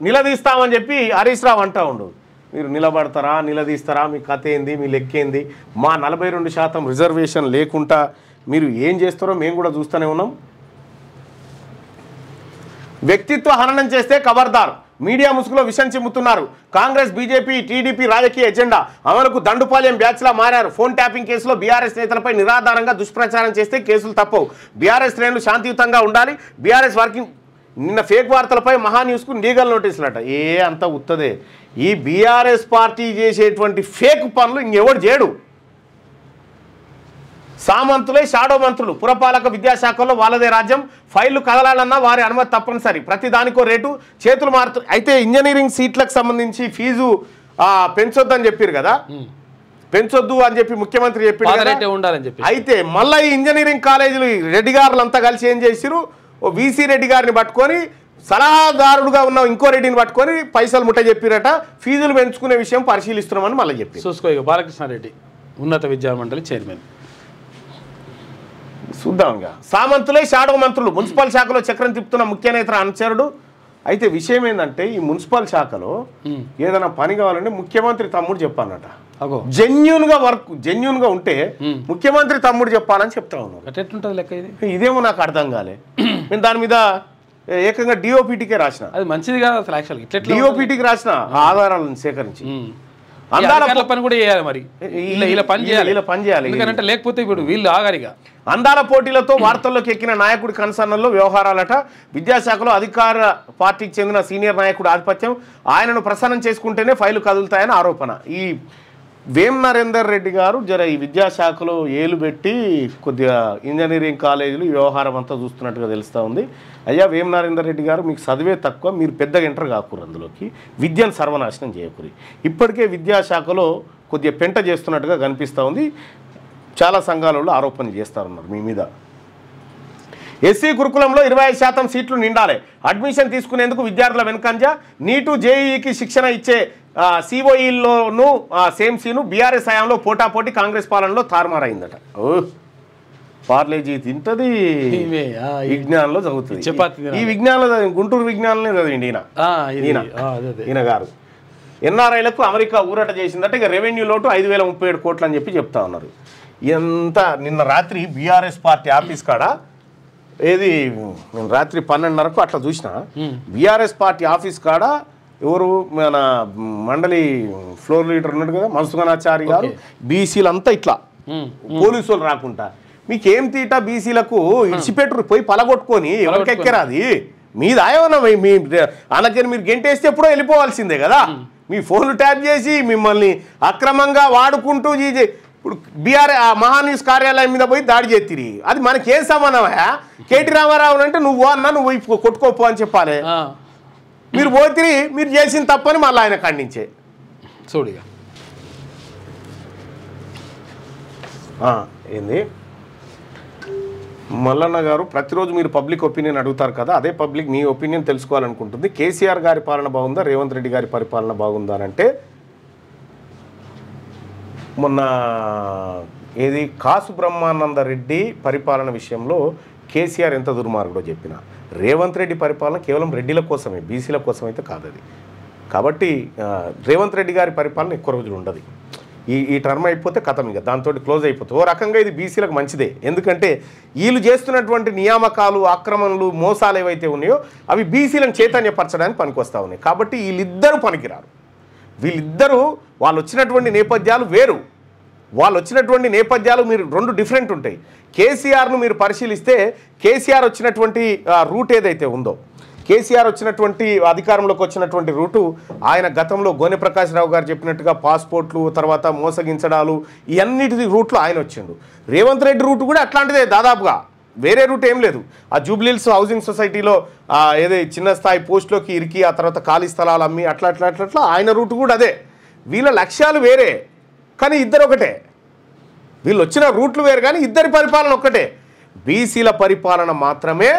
నిలదీస్తామని చెప్పి హరీష్ రావు అంటా ఉండు. మీరు నిలబడతారా, నిలదీస్తారా, మీ కథ ఏంది, మీ లెక్కేంది? మా 42% రిజర్వేషన్ లేకుండా మీరు ఏం చేస్తారో మేము కూడా చూస్తూనే ఉన్నాం. వ్యక్తిత్వ హననం చేస్తే ఖబర్దార్, మీడియా ముసుగులో విషం చిమ్ముతున్నారు. కాంగ్రెస్, బీజేపీ, టీడీపీ రాజకీయ ఎజెండా అమలుకు దండుపాలెం బ్యాచ్లా మారారు. ఫోన్ ట్యాపింగ్ కేసులో బీఆర్ఎస్ నేతలపై నిరాధారంగా దుష్ప్రచారం చేస్తే కేసులు తప్పవు. బీఆర్ఎస్ శ్రేణులు శాంతియుతంగా ఉండాలి. బీఆర్ఎస్ వర్కింగ్ నిన్న ఫేక్ వార్తలపై మహాన్యూస్కు లీగల్ నోటీసులట. అంత ఉత్తదే. ఈ బీఆర్ఎస్ పార్టీ చేసేటువంటి ఫేక్ పనులు ఇంకెవడు చేయడు. సామంతులే షాడో మంత్రులు. పురపాలక విద్యాశాఖలో వాళ్ళదే రాజ్యం. ఫైళ్లు కదలాలన్నా వారి అనుమతి తప్పనిసరి. ప్రతి దానికో రేటు, చేతులు మారుతూ. అయితే ఇంజనీరింగ్ సీట్లకు సంబంధించి ఫీజు పెంచొద్దని చెప్పారు కదా, పెంచొద్దు అని చెప్పి ముఖ్యమంత్రి చెప్పారు. అయితే మళ్ళీ ఈ ఇంజనీరింగ్ కాలేజీలు రెడ్డి గారులంతా కలిసి ఏం చేసిరు, ఓ వీసీ రెడ్డి గారిని పట్టుకొని సలహాదారుడుగా ఉన్న ఇంకో రెడ్డిని పట్టుకొని పైసలు ముట్ట చెప్పిరట. ఫీజులు పెంచుకునే విషయం పరిశీలిస్తున్నామని మళ్ళీ చెప్పి చూసుకో. బాలకృష్ణారెడ్డి ఉన్నత విద్యామండలి చైర్మన్. చూద్దాంగా. సామంతులే షాడో మంత్రులు. మున్సిపల్ శాఖలో చక్రం తిప్పుతున్న ముఖ్య నేత అనుచరుడు. అయితే విషయం ఏంటంటే ఈ మున్సిపల్ శాఖలో ఏదైనా పని కావాలంటే ముఖ్యమంత్రి తమ్ముడు చెప్పాలన్నట. జెన్యూన్ గా ఉంటే ముఖ్యమంత్రి తమ్ముడు చెప్పాలని చెప్తా ఉన్నారు. లెక్క ఇదేమో నాకు అర్థం కాలే. నేను దాని మీద ఏకంగా డిఓపిటీకే రాసిన. అది మంచిది కాదు అసలు. యాక్చువల్గా డిఓపిటీకి రాసిన ఆధారాలను సేకరించి పని కూడా చేయాలి. మరి ఇలా పని చేయాలి. ఎందుకంటే లేకపోతే ఇప్పుడు వీళ్ళు ఆగారిగా. అందాల పోటీలతో వార్తల్లోకి ఎక్కిన నాయకుడి కన్సర్న్లో వ్యవహారాలట. విద్యాశాఖలో అధికార పార్టీకి చెందిన సీనియర్ నాయకుడు ఆధిపత్యం. ఆయనను ప్రసన్నం చేసుకుంటేనే ఫైలు కదులుతాయని ఆరోపణ. ఈ వేం నరేందర్ రెడ్డి గారు ఈ విద్యాశాఖలో ఏలు పెట్టి కొద్దిగా ఇంజనీరింగ్ కాలేజీలు వ్యవహారం అంతా చూస్తున్నట్టుగా తెలుస్తూ ఉంది. అయ్యా వేం నరేందర్ రెడ్డి గారు, మీకు చదివే తక్కువ, మీరు పెద్దగా ఎంటర్ కాకూరు, అందులోకి విద్యను సర్వనాశనం చేయకూరి. ఇప్పటికే విద్యాశాఖలో కొద్దిగా పెంట చేస్తున్నట్టుగా కనిపిస్తూ ఉంది. చాలా సంఘాలలో ఆరోపణలు చేస్తారన్నారు మీ మీద. ఎస్సీ గురుకులంలో 25% సీట్లు నిండాలి. అడ్మిషన్ తీసుకునేందుకు విద్యార్థుల వెనుకంజ. నీటు జేఈకి శిక్షణ ఇచ్చే సిఓఈలోనూ సేమ్ సీను. బీఆర్ఎస్ హయాంలో పోటాపోటీ, కాంగ్రెస్ పాలనలో తారుమారైందట. పార్లేజీ తింటది, విజ్ఞానంలో చదువుతుంది. ఈ విజ్ఞానంలో గుంటూరు విజ్ఞానంలో చదివిండి ఈయన గారు. ఎన్ఆర్ఐలకు అమెరికా ఊరట చేసిందట. ఇక రెవెన్యూ లోటు 5037 కోట్లు అని చెప్పి చెప్తా ఉన్నారు. ఎంత నిన్న రాత్రి బీఆర్ఎస్ పార్టీ ఆఫీస్ కాడ నేను రాత్రి 12:30కు అట్లా చూసిన. బీఆర్ఎస్ పార్టీ ఆఫీస్ కాడ ఎవరు మన మండలి ఫ్లోర్ లీడర్ ఉన్నాడు కదా మధుసూదనాచారి గారు, బీసీలంతా ఇట్లా పోలీసు వాళ్ళు రాకుండా మీకేం తీట బీసీలకు ఇడిచిపెట్టరు, పోయి పలగొట్టుకొని ఎవరికెక్కరాది మీద ఏమన్నా మీ అనకని మీరు గెంటేస్తే ఎప్పుడో వెళ్ళిపోవాల్సిందే కదా. మీ ఫోన్లు ట్యాప్ చేసి మిమ్మల్ని అక్రమంగా వాడుకుంటూ ఇప్పుడు మహాన్యూస్ కార్యాలయం మీద పోయి దాడి చేతిరి. అది మనకేం సమానమా? కేటీ రామారావు అంటే నువ్వు అన్నా నువ్వు కొట్టుకోపో అని చెప్పాలి. మీరు పోతిరి, మీరు చేసిన తప్పని మళ్ళీ ఆయన ఖండించే చూడిగా ఏంది. మల్లన్న గారు, ప్రతిరోజు మీరు పబ్లిక్ ఒపీనియన్ అడుగుతారు కదా, అదే పబ్లిక్ మీ ఒపీనియన్ తెలుసుకోవాలనుకుంటుంది. కేసీఆర్ గారి పాలన బాగుందా, రేవంత్ రెడ్డి గారి పరిపాలన బాగుందా అంటే, మొన్న కాసు బ్రహ్మానంద రెడ్డి పరిపాలన విషయంలో కేసీఆర్ ఎంత దుర్మార్గుడో చెప్పిన, రేవంత్ రెడ్డి పరిపాలన కేవలం రెడ్డిల కోసమే, బీసీల కోసం అయితే కాదు అది. కాబట్టి రేవంత్ రెడ్డి గారి పరిపాలన ఎక్కువ రోజులు ఉండదు. ఈ టర్మ్ అయిపోతే కథం, ఇక దాంతో క్లోజ్ అయిపోతుంది. ఓ రకంగా ఇది బీసీలకు మంచిదే. ఎందుకంటే వీళ్ళు చేస్తున్నటువంటి నియామకాలు, ఆక్రమణలు, మోసాలు ఏవైతే ఉన్నాయో అవి బీసీలను చైతన్యపరచడానికి పనికొస్తూ ఉన్నాయి. కాబట్టి వీళ్ళిద్దరూ పనికిరారు. వీళ్ళిద్దరూ వాళ్ళు వచ్చినటువంటి నేపథ్యాలు వేరు. వాళ్ళు వచ్చినటువంటి నేపథ్యాలు మీరు రెండు డిఫరెంట్ ఉంటాయి. కేసీఆర్ను మీరు పరిశీలిస్తే కేసీఆర్ వచ్చినటువంటి రూట్ ఏదైతే ఉందో, కేసీఆర్ వచ్చినటువంటి అధికారంలోకి వచ్చినటువంటి రూటు ఆయన గతంలో గోనె ప్రకాష్ రావు గారు చెప్పినట్టుగా పాస్పోర్ట్లు, తర్వాత మోసగించడాలు, ఇవన్నిటి రూట్లో ఆయన వచ్చిండు. రేవంత్ రెడ్డి రూట్ కూడా అట్లాంటిదే దాదాపుగా, వేరే రూట్ ఏం లేదు. ఆ జూబ్లీహిల్స్ హౌసింగ్ సొసైటీలో ఏదో చిన్న స్థాయి పోస్టులోకి ఇరికి ఆ తర్వాత ఖాళీ స్థలాలు అమ్మి అట్లా అట్లా అట్లా అట్లా ఆయన రూట్ కూడా అదే. వీళ్ళ లక్ష్యాలు వేరే కానీ ఇద్దరు ఒకటే. వీళ్ళు వచ్చిన రూట్లు వేరు కానీ ఇద్దరి పరిపాలన ఒక్కటే. బీసీల పరిపాలన మాత్రమే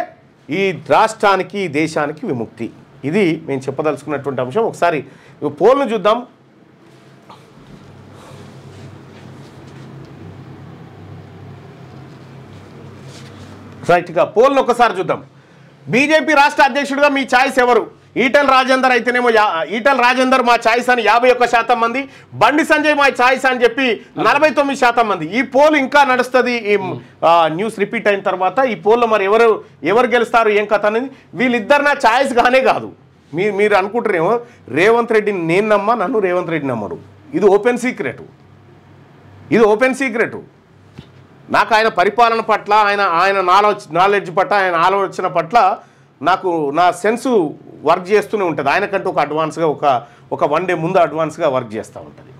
ఈ రాష్ట్రానికి, ఈ దేశానికి విముక్తి. ఇది మేము చెప్పదలుచుకున్నటువంటి అంశం. ఒకసారి పోల్ను చూద్దాం. రైట్గా పోల్ను ఒకసారి చూద్దాం. బీజేపీ రాష్ట్ర అధ్యక్షుడిగా మీ ఛాయిస్ ఎవరు? ఈటెల రాజేందర్ అయితేనేమో ఈటెల రాజేందర్ మా ఛాయిస్ అని 51% మంది, బండి సంజయ్ మా ఛాయిస్ అని చెప్పి 49% మంది. ఈ పోల్ ఇంకా నడుస్తుంది. ఈ న్యూస్ రిపీట్ అయిన తర్వాత ఈ పోల్లో మరి ఎవరు గెలుస్తారు ఏం కథ అనేది వీళ్ళిద్దరు నా ఛాయిస్ గానే కాదు. మీరు అనుకుంటారేమో రేవంత్ రెడ్డిని నేను నమ్మా, నన్ను రేవంత్ రెడ్డి నమ్మరు. ఇది ఓపెన్ సీక్రెట్. నాకు ఆయన పరిపాలన పట్ల ఆయన నాలెడ్జ్ పట్ల ఆయన ఆలోచన పట్ల నాకు నా సెన్సు వర్క్ చేస్తూనే ఉంటుంది. ఆయనకంటూ ఒక అడ్వాన్స్గా ఒక 1 డే ముందు అడ్వాన్స్గా వర్క్ చేస్తూ ఉంటుంది.